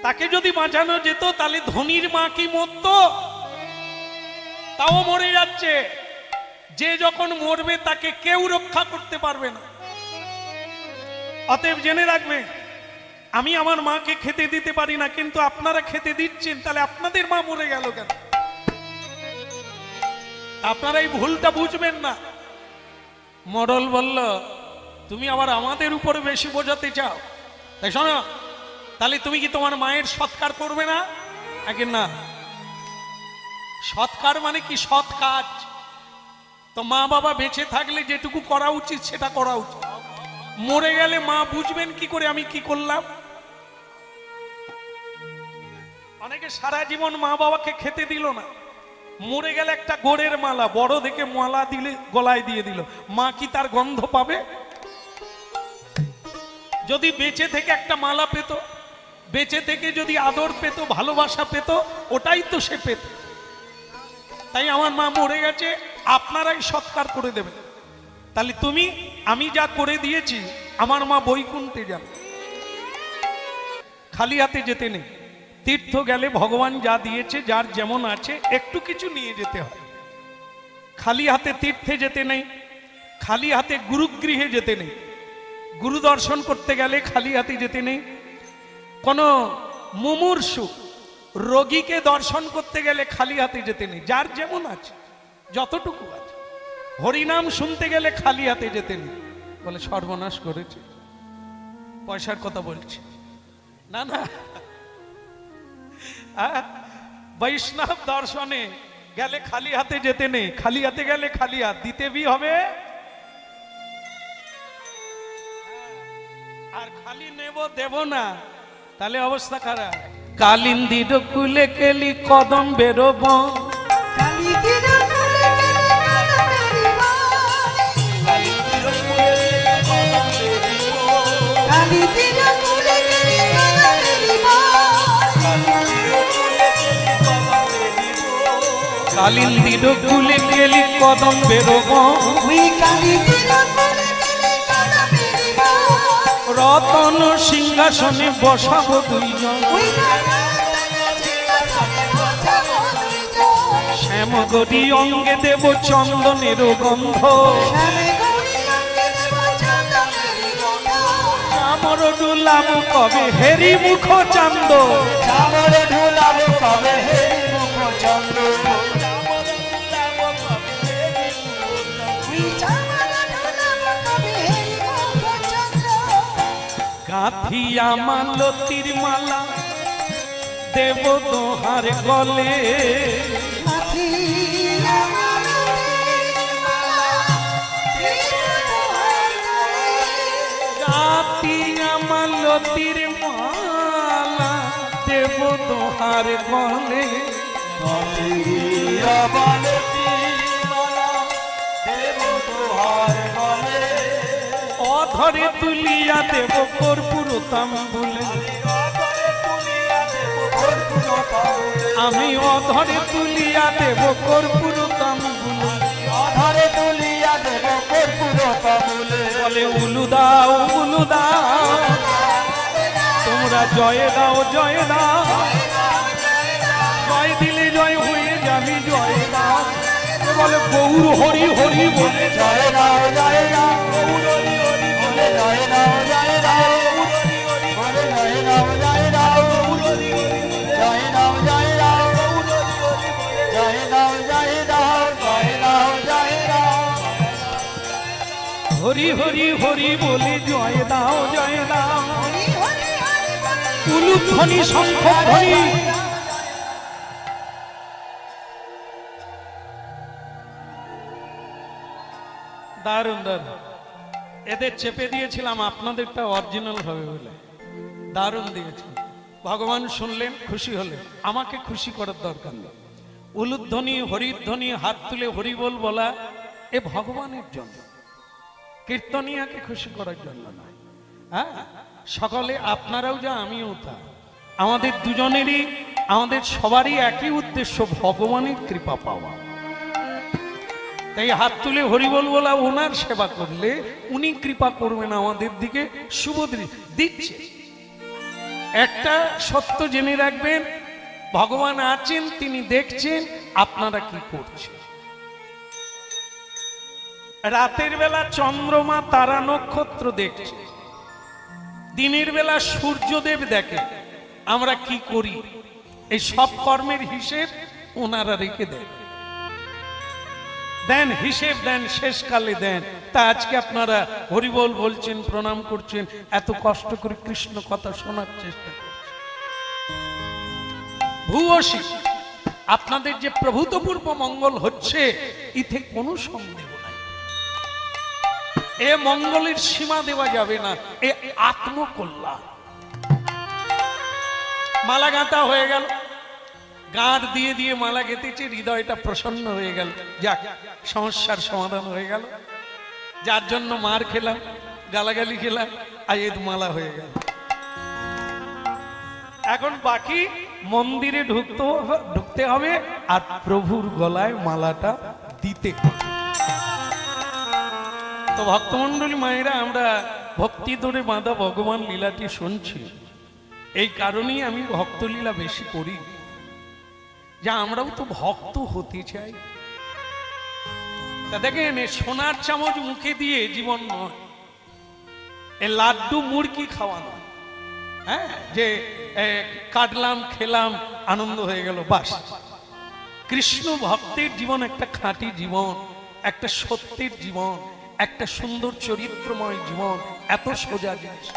তাকে যদি বাঁচানো যেত তাহলে ধনীর মা কি মরত? তাও মরে যাচ্ছে। যে যখন মরবে তাকে কেউ রক্ষা করতে পারবে না। অতএব জেনে রাখবে, আমি আমার মাকে খেতে দিতে পারি না, কিন্তু আপনারা খেতে দিচ্ছেন, তাহলে আপনাদের মা মরে গেল কেন? আপনারা এই ভুলটা বুঝবেন না। মডল বলল, তুমি আবার আমাদের উপরে বেশি বোঝাতে চাও, তাই শোনো, তাহলে তুমি কি তোমার মায়ের সৎকার করবে না? আগে না। সৎকার মানে কি? সৎ কাজ। তো মা বাবা বেঁচে থাকলে যেটুকু করা উচিত সেটা করা উচিত। মরে গেলে মা বুঝবেন কি করে আমি কি করলাম? অনেকে সারা জীবন মা বাবাকে খেতে দিল না, মরে গেলে একটা গোড়ের মালা, বড় দেখে মালা দিলে গলায় দিয়ে দিল, মা কি তার গন্ধ পাবে? যদি বেঁচে থেকে একটা মালা পেত, বেঁচে থেকে যদি আদর পেত, ভালোবাসা পেত, ওটাই তো সে পেত। তাই আমার মা মরে গেছে, আপনারাই সৎকার করে দেবেন। তাহলে তুমি, আমি যা করে দিয়েছি, আমার মা বৈকুণ্ঠে যাবে। খালি হাতে যেতে নেই। তীর্থ গেলে ভগবান যা দিয়েছে, যার যেমন আছে, একটু কিছু নিয়ে যেতে হয়। খালি হাতে তীর্থে যেতে নেই, খালি হাতে গুরুগৃহে যেতে নেই। গুরু দর্শন করতে গেলে খালি হাতে যেতে নেই। কোন মুমূর্ষু রোগীকে দর্শন করতে গেলে খালি হাতে যেতে নেই। যার যেমন আছে, যতটুকু আছে। হরিনাম শুনতে গেলে খালি হাতে যেতে নেই। বলে সর্বনাশ করেছে, পয়সার কথা বলছে না। না, বৈষ্ণব দর্শনে গেলে খালি হাতে যেতে নেই। খালি হাতে গেলে খালি হাত দিতে বি হবে, আর খালি নেব দেব না, তাহলে অবস্থা খারাপ। কালিন্দির কুলে কেলি কদম বেরোব, কালিন্দির কুলে কেলি কদম বেরোব, রতন সিংহাসনে বসাবো দুইজন, শ্যামগরি অঙ্গে দেব চন্দনের গন্ধ, চামর ডুলাব কবে হেরি মুখ চান্দ, চামর ঢুলাব কবে হেরি মুখ চান্দ, গাঁথিয়া মালতীর মালা দেব দোহার গলে, গাঁথিয়া মালতীর মালা দেব দোহার গলে, গাঁথিয়া মালতীর মালা দেব দোহার গলে, অধরে তুলিয়া দেব কর্পূর তাম্বুলে, আমি অধরে তুলিয়া দেব কর্পূর তাম্বুলে, অধরে তুলিয়া দেব কর্পূর তাম্বুলে, বলে উলু দাও উলু দাও, তোমরা জয় দাও জয় দাও, জয় দিলে জয় হয়ে যাবি জয় দাও, বলে গৌর হরি হরি বলে জয় দাও জয় দাও, গৌর হরি হরি বলে জয় দাও জয় দাও, বলে জয় দাও জয় দাও, জয় দাও জয় দাও, জয় দাও জয় দাও, জয় দাও জয় দাও, হরি হরি হরি বলে জয় দাও জয় দাও, উলুধ্বনি শঙ্খ ধ্বনি। দারুণ দারুণ। এদের চেপে দিয়েছিলাম আপনাদেরটা অরিজিনাল হবে বলে, দারুণ দিয়েছে। ভগবান শুনলেন, খুশি হলেন। আমাকে খুশি করার দরকার নেই। উলুধ্বনি হরিধ্বনি হাত তুলে হরিবল বলা এ ভগবানের জন্য, কীর্তনিয়াকে খুশি করার জন্য নয়। হ্যাঁ, সকলে আপনারাও যা আমিও তা, আমাদের দুজনেরই আমাদের সবারই একই উদ্দেশ্য, ভগবানের কৃপা পাওয়া। তাই হাত তুলে হরিবল বলা, ওনার সেবা করলে উনি কৃপা করবেন আমাদের দিকে, শুভ দিচ্ছে। একটা সত্য জেনে রাখবেন, ভগবান আছেন, তিনি দেখছেন আপনারা কি করছেন। রাতের বেলা চন্দ্রমা তারা নক্ষত্র দেখছে, দিনের বেলা সূর্যদেব দেখে আমরা কি করি। এই সব কর্মের হিসেব ওনারা রেখে দেন, দেন হিসেব দেন, শেষকালে দেন। তা আজকে আপনারা হরিবল বলছেন, প্রণাম করছেন, এত কষ্ট করে কৃষ্ণ কথা শোনার চেষ্টা করছেন। ভূয়সী আপনাদের যে প্রভূতপূর্ব মঙ্গল হচ্ছে, ইতে কোনো সন্দেহ নাই। এ মঙ্গলের সীমা দেওয়া যাবে না, এ আত্মকল্যাণ। মালা গাঁথা হয়ে গেল, গাঁট দিয়ে দিয়ে মালা গেঁথেছে, হৃদয়টা প্রসন্ন হয়ে গেল, যাক সমস্যার সমাধান হয়ে গেল। যার জন্য মার খেলাম, গালাগালি খেলাম, আজ এর মালা হয়ে গেল। এখন বাকি মন্দিরে ঢুকতে হবে আর প্রভুর গলায় মালাটা দিতে হবে। তো ভক্তমন্ডলী মায়েরা, আমরা ভক্তি ধরে বাঁধা ভগবান লীলাটি শুনছি। এই কারণেই আমি ভক্তলীলা বেশি করি, যা আমরাও তো ভক্ত হতে চাই। তা দেখেন, সোনার চামচ মুখে দিয়ে জীবন নয়, এ লাড্ডু মুড়কি খাওয়া নয়। হ্যাঁ, যে কাটলাম, খেলাম, আনন্দ হয়ে গেল, বাস। কৃষ্ণ ভক্তের জীবন একটা খাঁটি জীবন, একটা সত্যের জীবন, একটা সুন্দর চরিত্রময় জীবন, এত সোজা জিনিস।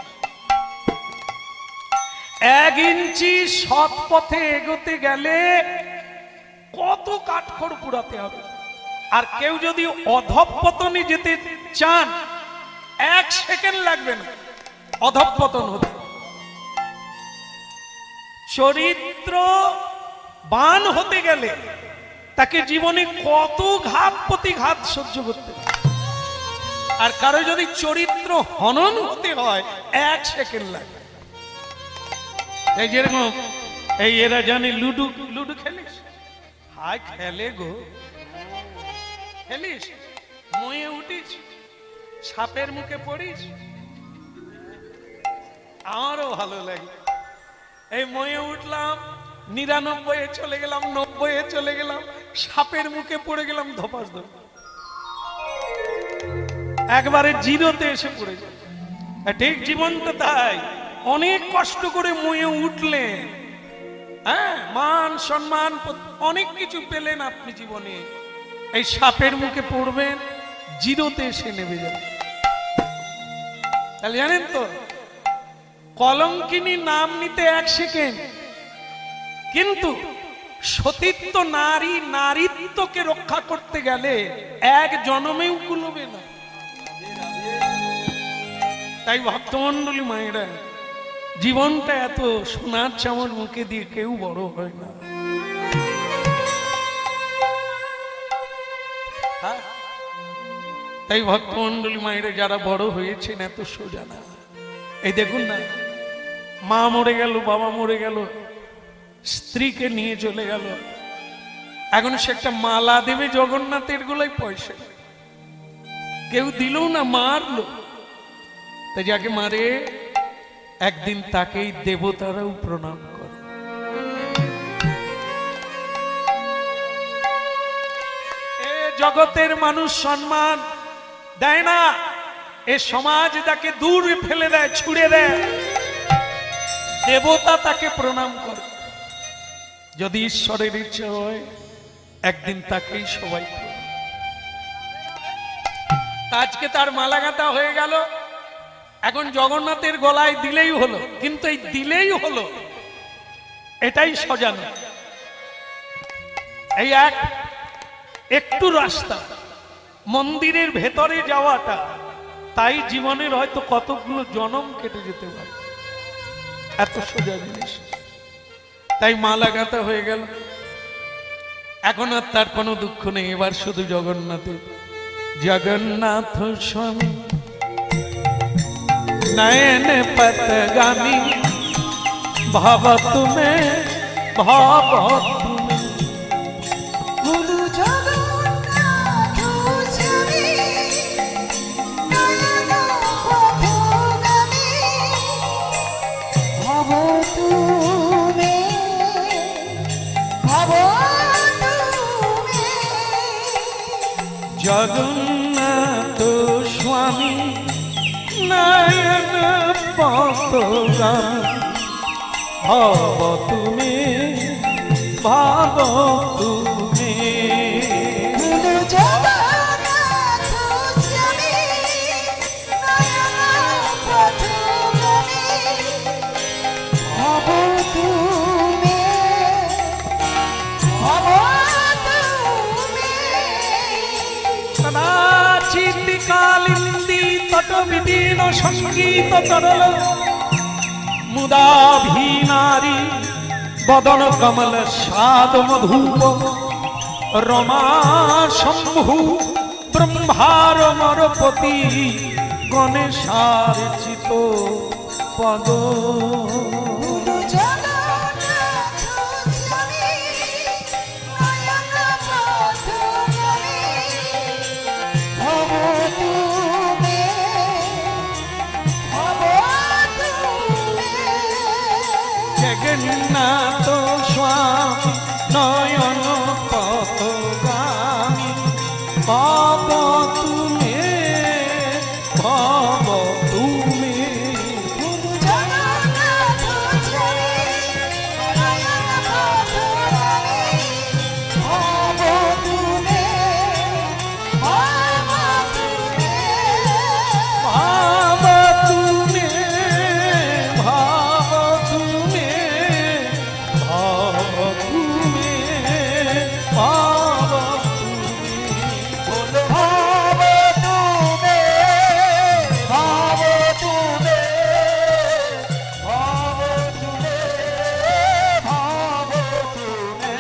1 ইঞ্চি সৎ পথে এগোতে গেলে কত কাঠখড় পুরাতে হবে। আর কেউ যদি অধঃপতনে যেতে চান, 1 সেকেন্ড লাগবে না অধঃপতন হতে। চরিত্রবান হতে গেলে তাকে জীবনে কত ঘাত প্রতিঘাত সহ্য করতে হবে। আর কারো যদি চরিত্র হনন হতে হয়, 1 সেকেন্ড লাগবে। এই যেরকম এই এরা জানে লুডু খেলিস, হাই খেলে গো, খেলিস, ময়ে উঠিস, সাপের মুখে পড়িস, আমারও ভালো লাগে। এই ময়ে উঠলাম, 99 চলে গেলাম, 90 চলে গেলাম, সাপের মুখে পড়ে গেলাম, ধপাস ধর, একবারে 0-তে এসে পড়ে গেল। ঠিক জীবনটা তাই, অনেক কষ্ট করে ময়ে উঠলেন, হ্যাঁ, মান সম্মান অনেক কিছু পেলেন আপনি জীবনে, এই সাপের মুখে পড়বেন, 0-তে এসে নেমে যাবেন। তাহলে জানেন তো, কলঙ্কিনী নাম নিতে 1 সেকেন্ড, কিন্তু সতীত্ব নারী নারীত্বকে রক্ষা করতে গেলে 1 জন্মেও কুলবে না। তাই ভক্তমন্ডলী মায়েরা, জীবনটা এত সোনার চামচ মুখে দিয়ে কেউ বড় হয় না। তাই ভক্তমন্ডলী মায়েরা যারা বড় হয়েছেন, এত সোজা না। এই দেখুন না, মা মরে গেল, বাবা মরে গেল, স্ত্রীকে নিয়ে চলে গেল, এখন সে একটা মালা দেবে জগন্নাথের গোলায়, পয়সা কেউ দিল না, মারলো। তাই যাকে মারে একদিন তাকেই দেবতারাও প্রণাম করে। এ জগতের মানুষ সম্মান দেয় না, এ সমাজ তাকে দূর ফেলে দেয়, ছুড়ে দেয়। দেবতা তাকে প্রণাম করে। যদি ঈশ্বরের ইচ্ছা হয়, একদিন তাকেই সবাই। আজকে তার মালা গাঁথা হয়ে গেল, এখন জগন্নাথের গলায় দিলেই হলো। কিন্তু এই দিলেই হলো এটাই সাজানো। এই একটু রাস্তা মন্দিরের ভেতরে যাওয়াটা, তাই জীবনের হয়তো কতগুলো জনম কেটে যেতে পারে, এত সোজা জিনিস। তাই মালা গাঁথা হয়ে গেল, এখন আর তার কোনো দুঃখ নেই। এবার শুধু জগন্নাথের, জগন্নাথ স্বামী नयन पतगामी भाव तुम्हें भाव तुम्हें গুরু জগন্নাথ স্বামী নয়ন পথগামী ভব তুমি ভব তুমি जगन्नाथ स्वामी नयन पतगामी भाव तुम्हें भाव तुम्हें গুরু জগন্নাথ স্বামী নয়ন পথগামী ভব তুমি ভব তুমি कदाचित् कालिंदी तटविदीर्ण संगीत तरल मुदाभीनारी बदन कमल साद मधुप रमा शंभु ब्रह्मार मरपति गणेशार चित पद গুরু জগন্নাথ স্বামী নয়ন পথগামী ভব তুমি ভব তুমি जगन्नाथ स्वामी नयन पथगामी भाव तुम्हें भाव तुम्हें গুরু জগন্নাথ স্বামী নয়ন পথগামী ভব তুমি ভব তুমি भाव तुम्हें भाव तुम्हें भाव तुम्हें भाव तुम्हें भाव तुमे भाव तुमे भाव तुमे भाव तुमे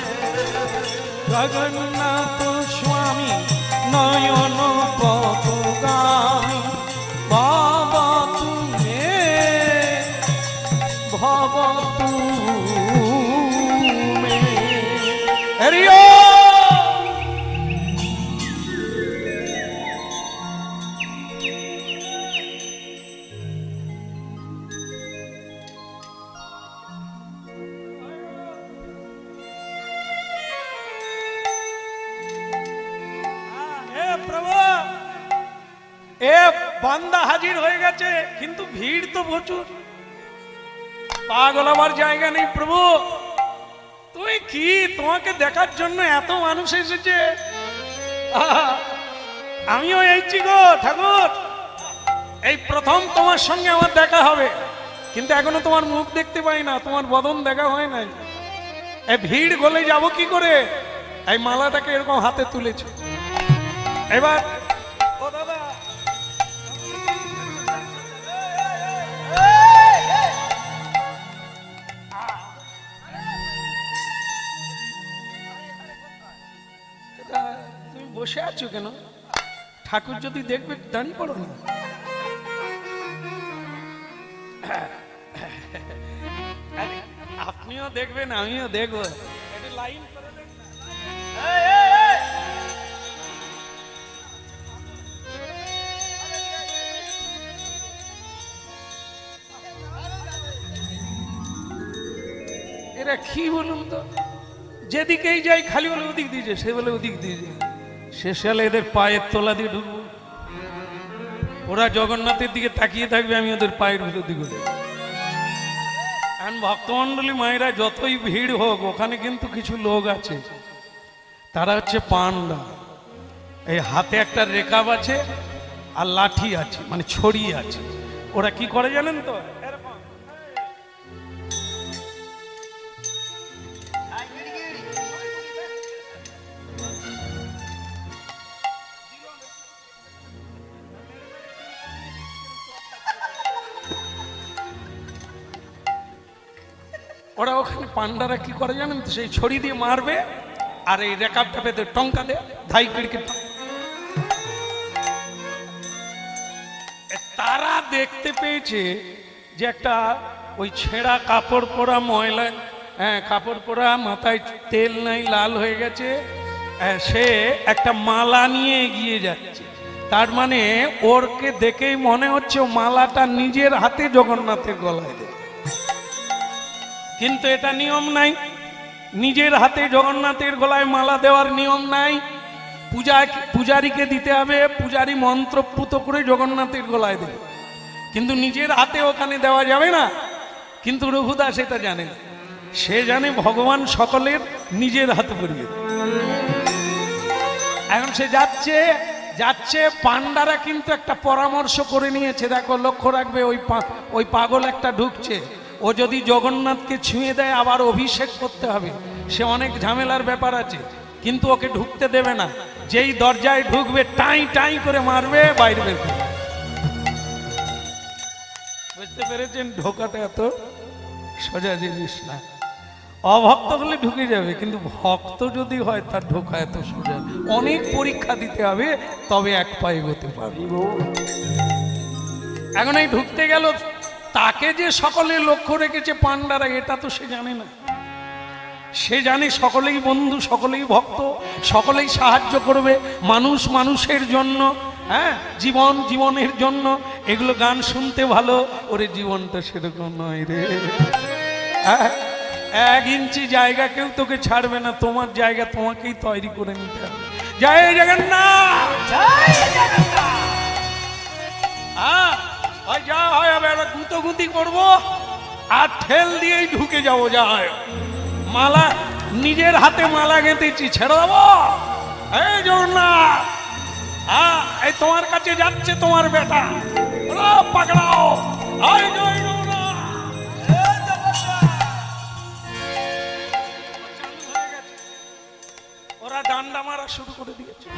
जगन्नाथ स्वामी नयन पथगामी भाव तुम्हें भाव तुम्हें हरिओ এ বান্দা হাজির হয়ে গেছে কিন্তু ভিড় তো প্রচুর পাগল হবার জায়গা নেই প্রভু তুই কি তোমাকে দেখার জন্য এত মানুষ এসেছে আহা, আমিও এইছি গো ঠাকুর এই প্রথম তোমার সঙ্গে আমার দেখা হবে কিন্তু এখনো তোমার মুখ দেখতে পাই না তোমার বদন দেখা হয় নাই এই ভিড় গলে যাব কি করে এই মালাটাকে এরকম হাতে তুলেছে এবার ও দাদা তুমি বসে আছো কেন ঠাকুর যদি দেখবে দাঁড়িয়ে পড়ো না আরে, আপনিও দেখবেন আমিও দেখবো একটা লাইন করে দেখ না। এই, এই, এই। এরা কি বলুন তো যেদিকেই যাই খালি বলে ওদিক দিয়ে যায় সে বলে ওদিক দিয়ে যায় শেষে হলে এদের পায়ের তলা দিয়ে ঢুকবো ওরা জগন্নাথের দিকে তাকিয়ে থাকবে আমি ওদের পায়ের ভিতর দিকে ঢুকবো। এখন ভক্তমণ্ডলী মায়েরা যতই ভিড় হোক ওখানে কিন্তু কিছু লোক আছে তারা হচ্ছে পান্ডা এই হাতে একটা রেকাব আছে আর লাঠি আছে মানে ছড়ি আছে ওরা কি করে জানেন তো এরকম ওরা ওখানে পান্ডারা কি করে জানেন তো সেই ছড়ি দিয়ে মারবে আর এই রেকাবটা পেতে টঙ্কা দে ধাই কিড়কে তারা দেখতে পেয়েছে যে একটা ওই ছেঁড়া কাপড় পরা ময়লা, হ্যাঁ কাপড় পরা, মাথায় তেল নাই, লাল হয়ে গেছে, সে একটা মালা নিয়ে এগিয়ে যাচ্ছে। তার মানে ওরকে দেখেই মনে হচ্ছে ও মালাটা নিজের হাতে জগন্নাথের গলায় দেবে, কিন্তু এটা নিয়ম নাই। নিজের হাতে জগন্নাথের গলায় মালা দেওয়ার নিয়ম নাই। পূজারীকে দিতে হবে, পূজারী মন্ত্রপুত করে জগন্নাথের গলায় দেবে, কিন্তু নিজের হাতে ওখানে দেওয়া যাবে না। কিন্তু রঘুদাস এটা জানে না, সে জানে ভগবান সকলের নিজের হাতে পরিয়ে। এখন সে যাচ্ছে পান্ডারা কিন্তু একটা পরামর্শ করে নিয়েছে, দেখো লক্ষ্য রাখবে, ওই পাগল একটা ঢুকছে, ও যদি জগন্নাথকে ছুঁয়ে দেয় আবার অভিষেক করতে হবে, সে অনেক ঝামেলার ব্যাপার আছে, কিন্তু ওকে ঢুকতে দেবে না। যেই দরজায় ঢুকবে টাই টাই করে মারবে, বাইরে বের করবে। বুঝতে পেরেছেন? ঢোকাটা এত সোজা জিনিস না। অভক্ত হলে ঢুকে যাবে, কিন্তু ভক্ত যদি হয় তার ঢোকা এত সোজা। অনেক পরীক্ষা দিতে হবে, তবে এক পায়ে এগোতে পারবে। এখন এই ঢুকতে গেল, তাকে যে সকলে লক্ষ্য রেখেছে পান্ডারা, এটা তো সে জানে না। সে জানে সকলেই বন্ধু, সকলেই ভক্ত, সকলেই সাহায্য করবে, মানুষ মানুষের জন্য, হ্যাঁ জীবন জীবনের জন্য। এগুলো গান শুনতে ভালো, ওরে জীবনটা সেরকম নয় রে। হ্যাঁ, 1 ইঞ্চি জায়গা কেউ তোকে ছাড়বে না, তোমার জায়গা তোমাকেই তৈরি করে নিতে হবে। জয় জগন্নাথ, জয় জগন্নাথ। হ্যাঁ, ওই যা হয় হবে, এবার গুঁতোগুঁতি করবো আর ঠেল দিয়েই ঢুকে যাবো। যা হয়, মালা নিজের হাতে মালা গেঁথেছি, ছেড়ে দেবো। এই জগন্নাথ, হ্যাঁ এই তোমার কাছে যাচ্ছে তোমার বেটা, পাকড়াও। ওরা ডান্ডা মারা শুরু করে দিয়েছে,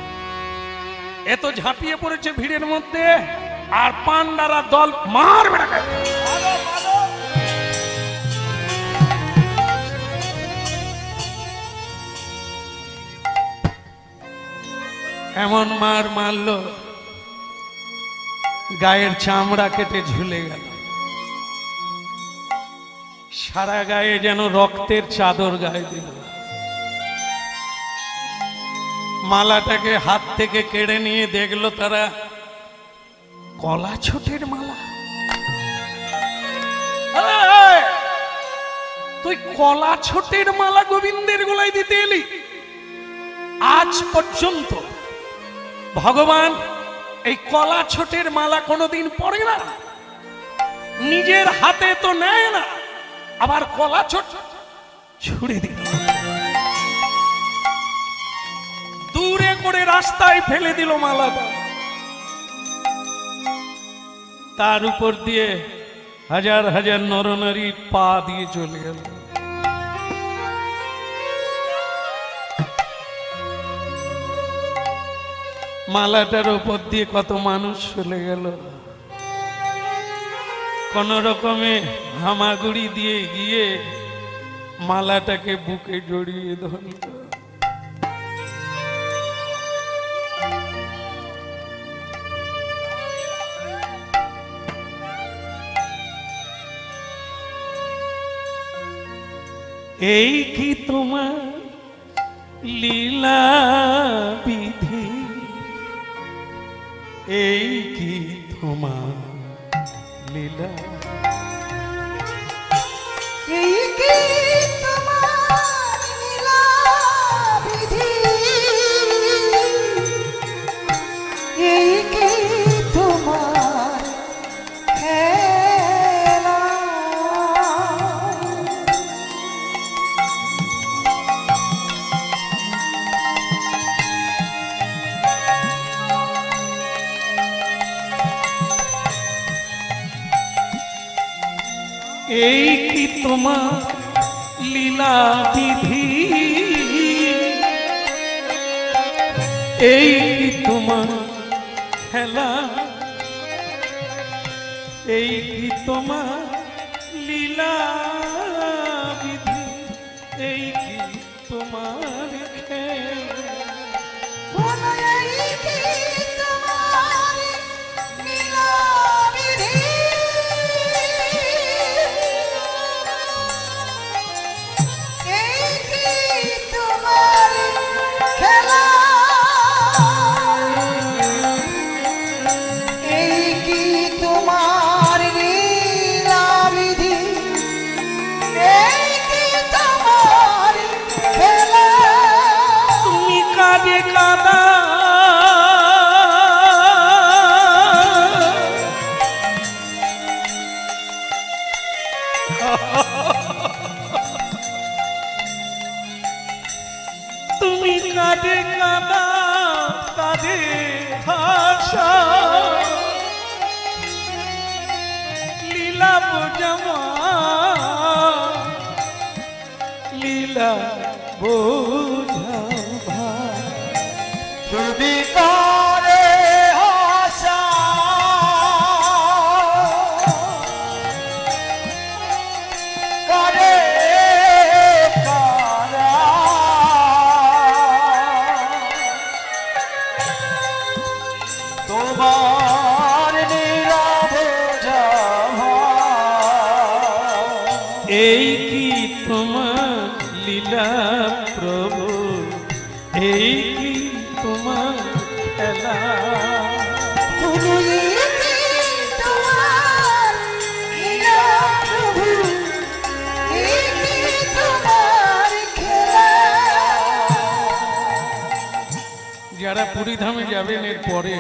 এত ঝাঁপিয়ে পড়েছে ভিড়ের মধ্যে, আর পান্ডারা দল মার বেড়া। এমন মার মারলো, গায়ের চামড়া কেটে ঝুলে গেল, সারা গায়ে যেন রক্তের চাদর গায়ে দিল। মালাটাকে হাত থেকে কেড়ে নিয়ে দেখলো তারা কলা ছোটের মালা। তুই কলা ছোটের মালা গোবিন্দের গলায় দিতে এলি? আজ পর্যন্ত ভগবান এই কলা ছোটের মালা কোনোদিন পরে না, নিজের হাতে তো নেয় না, আবার কলা ছোট ছুড়ে দিল, দূরে করে রাস্তায় ফেলে দিল মালাটা। তার উপর দিয়ে হাজার হাজার নরনারী পা দিয়ে চলে গেল। মালাটার উপর দিয়ে কত মানুষ চলে গেল, কোন রকমে হামাগুড়ি দিয়ে গিয়ে মালাটাকে বুকে জড়িয়ে ধরল। এই কি তোমার লীলা বিধি, এই কি তোমার লীলা, এই কি তোমার লীলা বিধি, এই কি তোমার খেলা। এই কি তোমার লীলা বিধি, এই কি তোমার খেলা, এই কি তোমার লীলা বিধি, এই কি তোমার খেলা। বলো এই কি তোমার লীলা বিধি, রাধে ভাষা লীলা বোঝামা লীলা বোঝামা তুমি করে আশা করে কারা তোমার লীলা বোঝামা এই কি তোমার লীলা প্রভু এই কি তোমার খেলা তুমি কি তোমার লীলা প্রভু, এই কি তোমার খেলা। যারা পুরী ধামে যাবেন এর পরে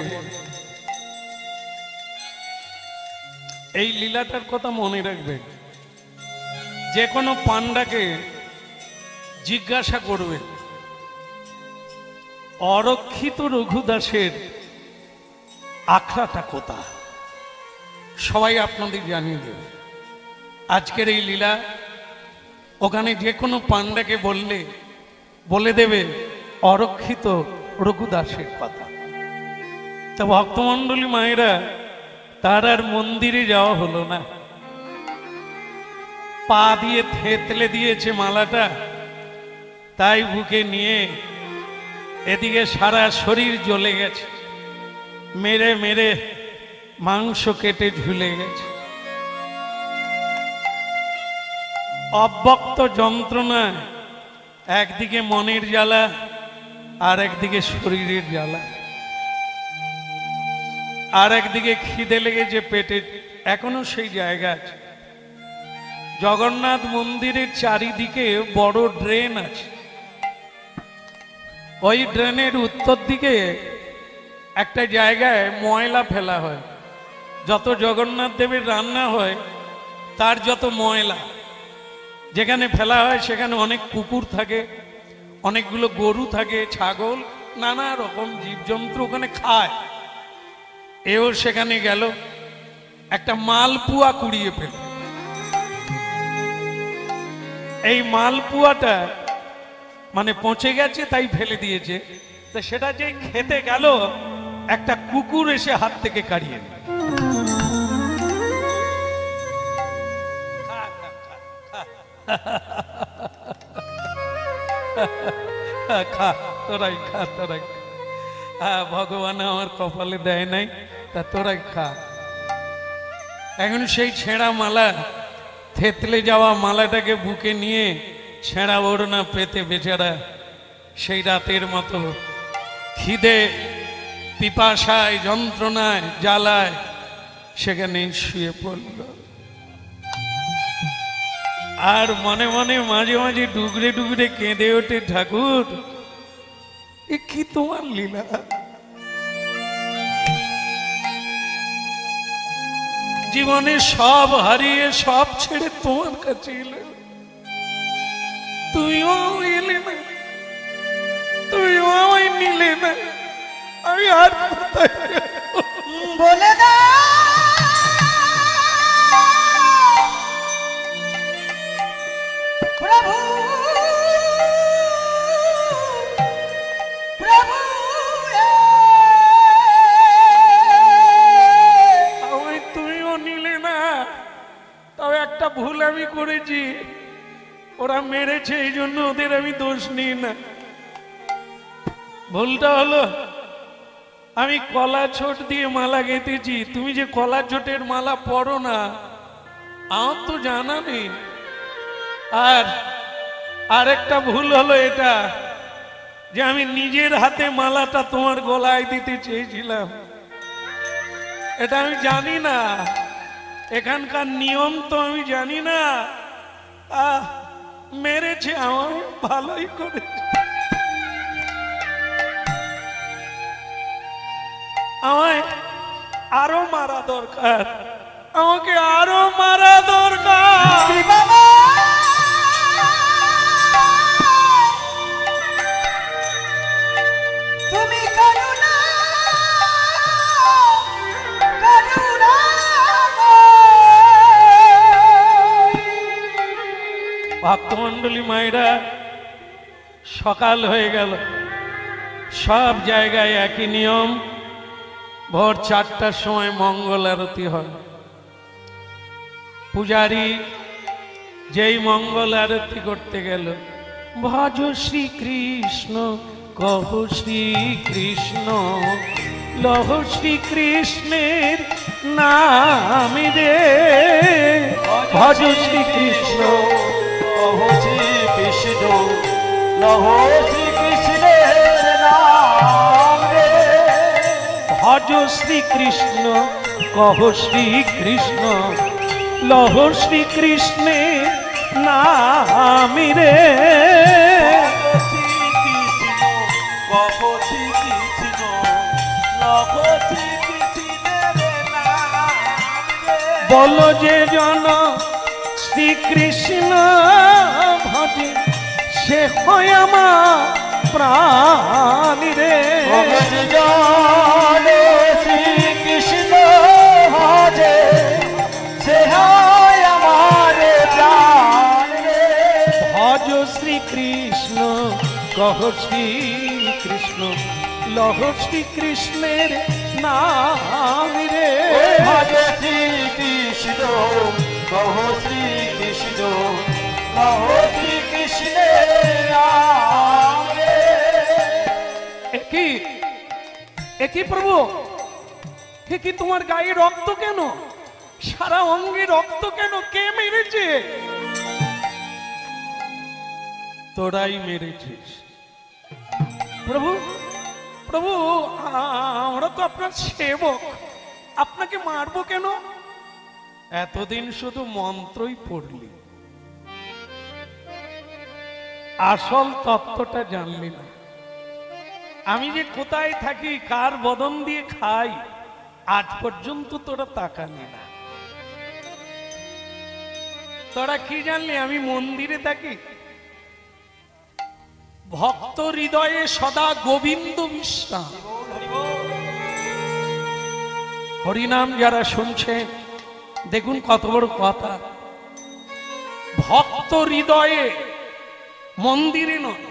এই লীলাটার কথা মনে রাখবেন। যে কোনো পান্ডাকে জিজ্ঞাসা করবে অরক্ষিত রঘুদাসের আখড়াটা কোথায়, সবাই আপনাদের জানিয়ে দেবে। আজকের এই লীলা ওখানে যে কোনো পান্ডাকে বললে বলে দেবে অরক্ষিত রঘুদাসের কথা। তা ভক্তমণ্ডলী মায়েরা, তার আর মন্দিরে যাওয়া হলো না, পা দিয়ে থেতলে দিয়েছে মালাটা, তাই বুকে নিয়ে এদিকে সারা শরীর জ্বলে গেছে, মেরে মেরে মাংস কেটে ঝুলে গেছে। অব্যক্ত যন্ত্রণা, একদিকে মনের জ্বালা আর একদিকে শরীরের জ্বালা, আর একদিকে খিদে লেগেছে পেটে, এখনো সেই জায়গা আছে। জগন্নাথ মন্দিরের চারিদিকে বড় ড্রেন আছে, ওই ড্রেনের উত্তর দিকে একটা জায়গায় ময়লা ফেলা হয়। যত জগন্নাথ দেবের রান্না হয় তার যত ময়লা যেখানে ফেলা হয়, সেখানে অনেক কুকুর থাকে, অনেকগুলো গরু থাকে, ছাগল, নানা রকম জীবজন্তু ওখানে খায়। এও সেখানে গেল, একটা মালপুয়া কুড়িয়ে ফেল। এই মালপুয়াটা মানে পচে গেছে তাই ফেলে দিয়েছে, তো সেটা যে খেতে গেল একটা কুকুর এসে হাত থেকে কাড়িয়ে নিল। খা তোরাই খা, তোরাই খা। ভগবান আমার কপালে দেয় নাই, তা তোরাই খা। এখন সেই ছেঁড়া মালা, থেতলে যাওয়া মালাটাকে বুকে নিয়ে ছেঁড়া ওড়না পেতে বেচারা সেই রাতের মতো খিদে পিপাসায় যন্ত্রণায় জ্বালায় সেখানে শুয়ে পড়ল। আর মনে মনে মাঝে মাঝে ডুগরে ডুগরে কেঁদে ওঠে, ঠাকুর এ কি তোমার লীলা, জীবনে সব হারিয়ে সব ছেড়ে তোমার কাছে এলে, তুইও এলে না, তুইও আমায় নিলে না, আমি আর কোথায় যাবো? বলে দাও প্রভু, প্রভু আমায় তুইও নিলে না। তবে একটা ভুল আমি করেছি, ওরা মেরেছে এই জন্য ওদের আমি দোষ নিই না। ভুলটা হলো আমি কলা ছোট দিয়ে মালা গেঁথেছি, তুমি যে কলা ছোটের মালা পরো না আমার তো জানা নেই। আর আরেকটা ভুল হলো এটা যে আমি নিজের হাতে মালাটা তোমার গলায় দিতে চেয়েছিলাম, এটা আমি জানি না, এখানকার নিয়ম তো আমি জানি না। মেরেছে আমায়, ভালোই করেছে। আমায় আরো মারা দরকার, আমাকে আরো মারা দরকার। বাবা তুমি করুণা ভক্তমণ্ডলী মায়েরা, সকাল হয়ে গেল, সব জায়গায় একই নিয়ম, ভোর 4টার সময় মঙ্গল আরতি হয়। পূজারী যেই মঙ্গল আরতি করতে গেল, ভজ শ্রীকৃষ্ণ কহ শ্রীকৃষ্ণ, লহ শ্রীকৃষ্ণের নাম রে, ভজ শ্রীকৃষ্ণ কহ শ্রীকৃষ্ণ, লহ শ্রীকৃষ্ণের নাম রে। ভজ শ্রীকৃষ্ণ কহ শ্রীকৃষ্ণ, লহ শ্রীকৃষ্ণের নাম রে, শ্রীকৃষ্ণ কহ শ্রীকৃষ্ণ, লহ শ্রীকৃষ্ণের নাম রে। বলো যে জন শ্রীকৃষ্ণ ভজে, সে হয় আমার প্রাণ রে, ভজ জানে শ্রীকৃষ্ণ ভজে, সে হয় আমার প্রাণ রে। ভজ শ্রীকৃষ্ণ কহ শ্রীকৃষ্ণ, লহ শ্রীকৃষ্ণের নাম রে, ভজ শ্রীকৃষ্ণ কহ শ্রীকৃষ্ণ, কহ শ্রীকৃষ্ণের নাম রে। একই প্রভু, কি তোমার গায়ে রক্ত কেন, সারা অঙ্গে রক্ত কেন, কে মেরেছে? তোরাই মেরেছিস। প্রভু প্রভু, আমরা তো আপনার সেবক, আপনাকে মারবো কেন? এতদিন শুধু মন্ত্রই পড়লি, আসল তত্ত্বটা জানলি না। আমি যে কোথায় থাকি, কার বদন দিয়ে খাই, আজ পর্যন্ত তোরা তাকালি না। তোরা কি জানলি আমি মন্দিরে থাকি? ভক্ত হৃদয়ে সদা গোবিন্দ বিশ্রাম। হরিনাম যারা শুনছেন, দেখুন কত বড় কথা। ভক্ত হৃদয়ে, মন্দিরে নয়,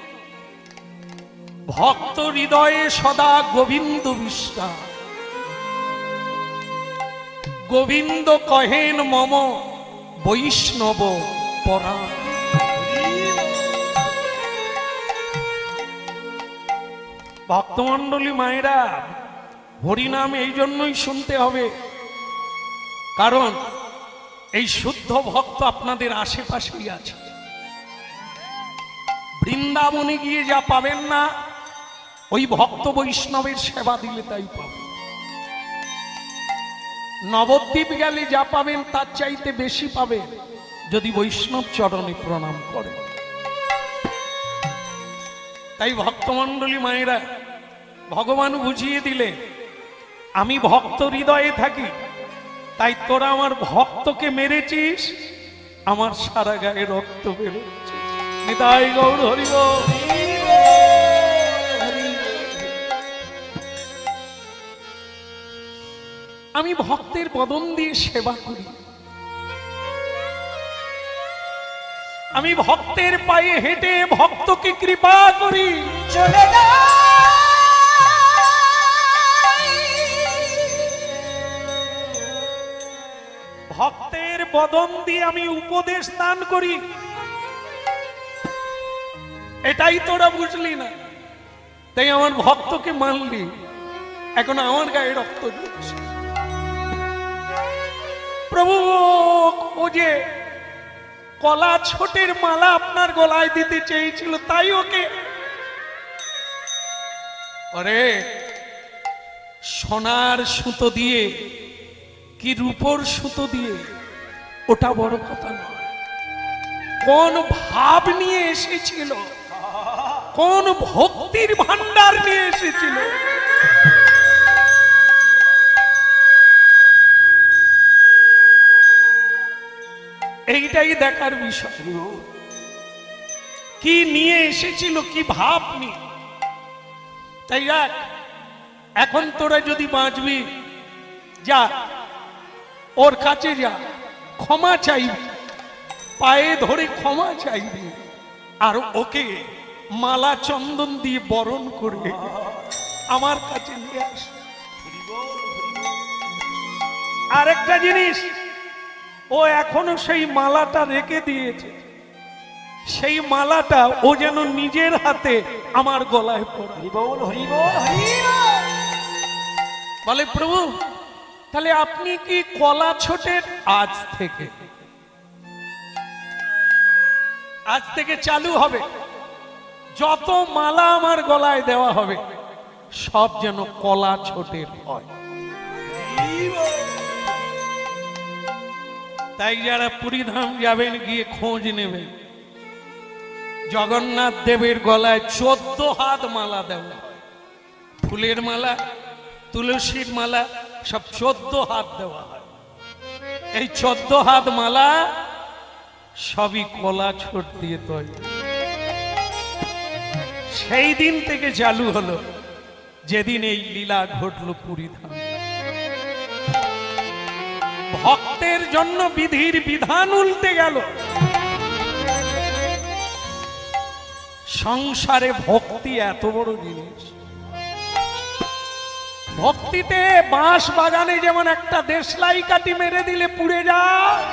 ভক্ত হৃদয়ে সদা গোবিন্দ বিশ্রাম। গোবিন্দ কহেন মম বৈষ্ণব পরাণ। ভক্তমণ্ডলী মায়েরা, হরিনাম এই জন্যই শুনতে হবে, কারণ এই শুদ্ধ ভক্ত আপনাদের আশেপাশেই আছে। বৃন্দাবনে গিয়ে যা পাবেন না, ওই ভক্ত বৈষ্ণবের সেবা দিলে তাই পাবেন। নবদ্বীপ গেলে যা পাবেন তার চাইতে বেশি পাবেন যদি বৈষ্ণব চরণে প্রণাম করেন। তাই ভক্তমণ্ডলী মায়েরা, ভগবান বুঝিয়ে দিলে আমি ভক্ত হৃদয়ে থাকি, তাই তোরা আমার ভক্তকে মেরেছিস, আমার সারা গায়ে রক্ত বেরোচ্ছে। নিতাই গৌর হরি বল। আমি ভক্তের বদন দিয়ে সেবা করি, আমি ভক্তের পায়ে হেঁটে ভক্তকে কৃপা করি। চলে ভক্তের বদন দিয়ে আমি উপদেশ দান করি। এটাই তোরা বুঝলি না, তাই আমার ভক্তকে মানলি, এখন আমার গায়ে রক্ত ঝরছে। প্রভু, ও যে কলা ছোটের মালা আপনার গলায় দিতে চেয়েছিল, তাই ওকে। আরে সোনার সুতো দিয়ে কি রূপোর সুতো দিয়ে, ওটা বড় কথা নয়। কোন ভাব নিয়ে এসেছিল, কোন ভক্তির ভান্ডার নিয়ে এসেছিল, এইটাই দেখার বিষয়। কি নিয়ে এসেছিল, কি ভাব নিয়ে। তাই এখন তোরা যদি বাঁচবি, যা ওর কাছে যা, ক্ষমা চাইবি, পায়ে ধরে ক্ষমা চাইবে আর ওকে মালা চন্দন দিয়ে বরণ করে আমার কাছে নিয়ে আসবে। আরেকটা জিনিস, ও এখনো সেই মালাটা রেখে দিয়েছে, সেই মালাটা ও যেন নিজের হাতে আমার গলায় পরায়। হরি বল হরি বল হরি বলে প্রভু তাহলে আপনি কি কলা ছোটের? আজ থেকে চালু হবে, যত মালা আমার গলায় দেওয়া হবে সব যেন কলা ছোটের হয়। তাই যারা পুরীধাম যাবেন গিয়ে খোঁজ নেবেন, জগন্নাথ দেবের গলায় 14 হাত মালা দেওয়া হয়। ফুলের মালা, তুলসীর মালা সব 14 হাত দেওয়া হয়। এই 14 হাত মালা সবই কলা ছোট দিয়ে তৈরি। সেই দিন থেকে চালু হলো, যেদিন এই লীলা ঘটল পুরীধাম। ভক্তের জন্য বিধির বিধান উল্টে গেল। সংসারে ভক্তি এত বড় জিনিস। ভক্তিতে বাঁশ বাগানে যেমন একটা দেশলাই কাঠি মেরে দিলে পুড়ে যায়,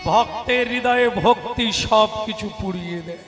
ভক্তের হৃদয়ে ভক্তি সব কিছু পুড়িয়ে দেয়।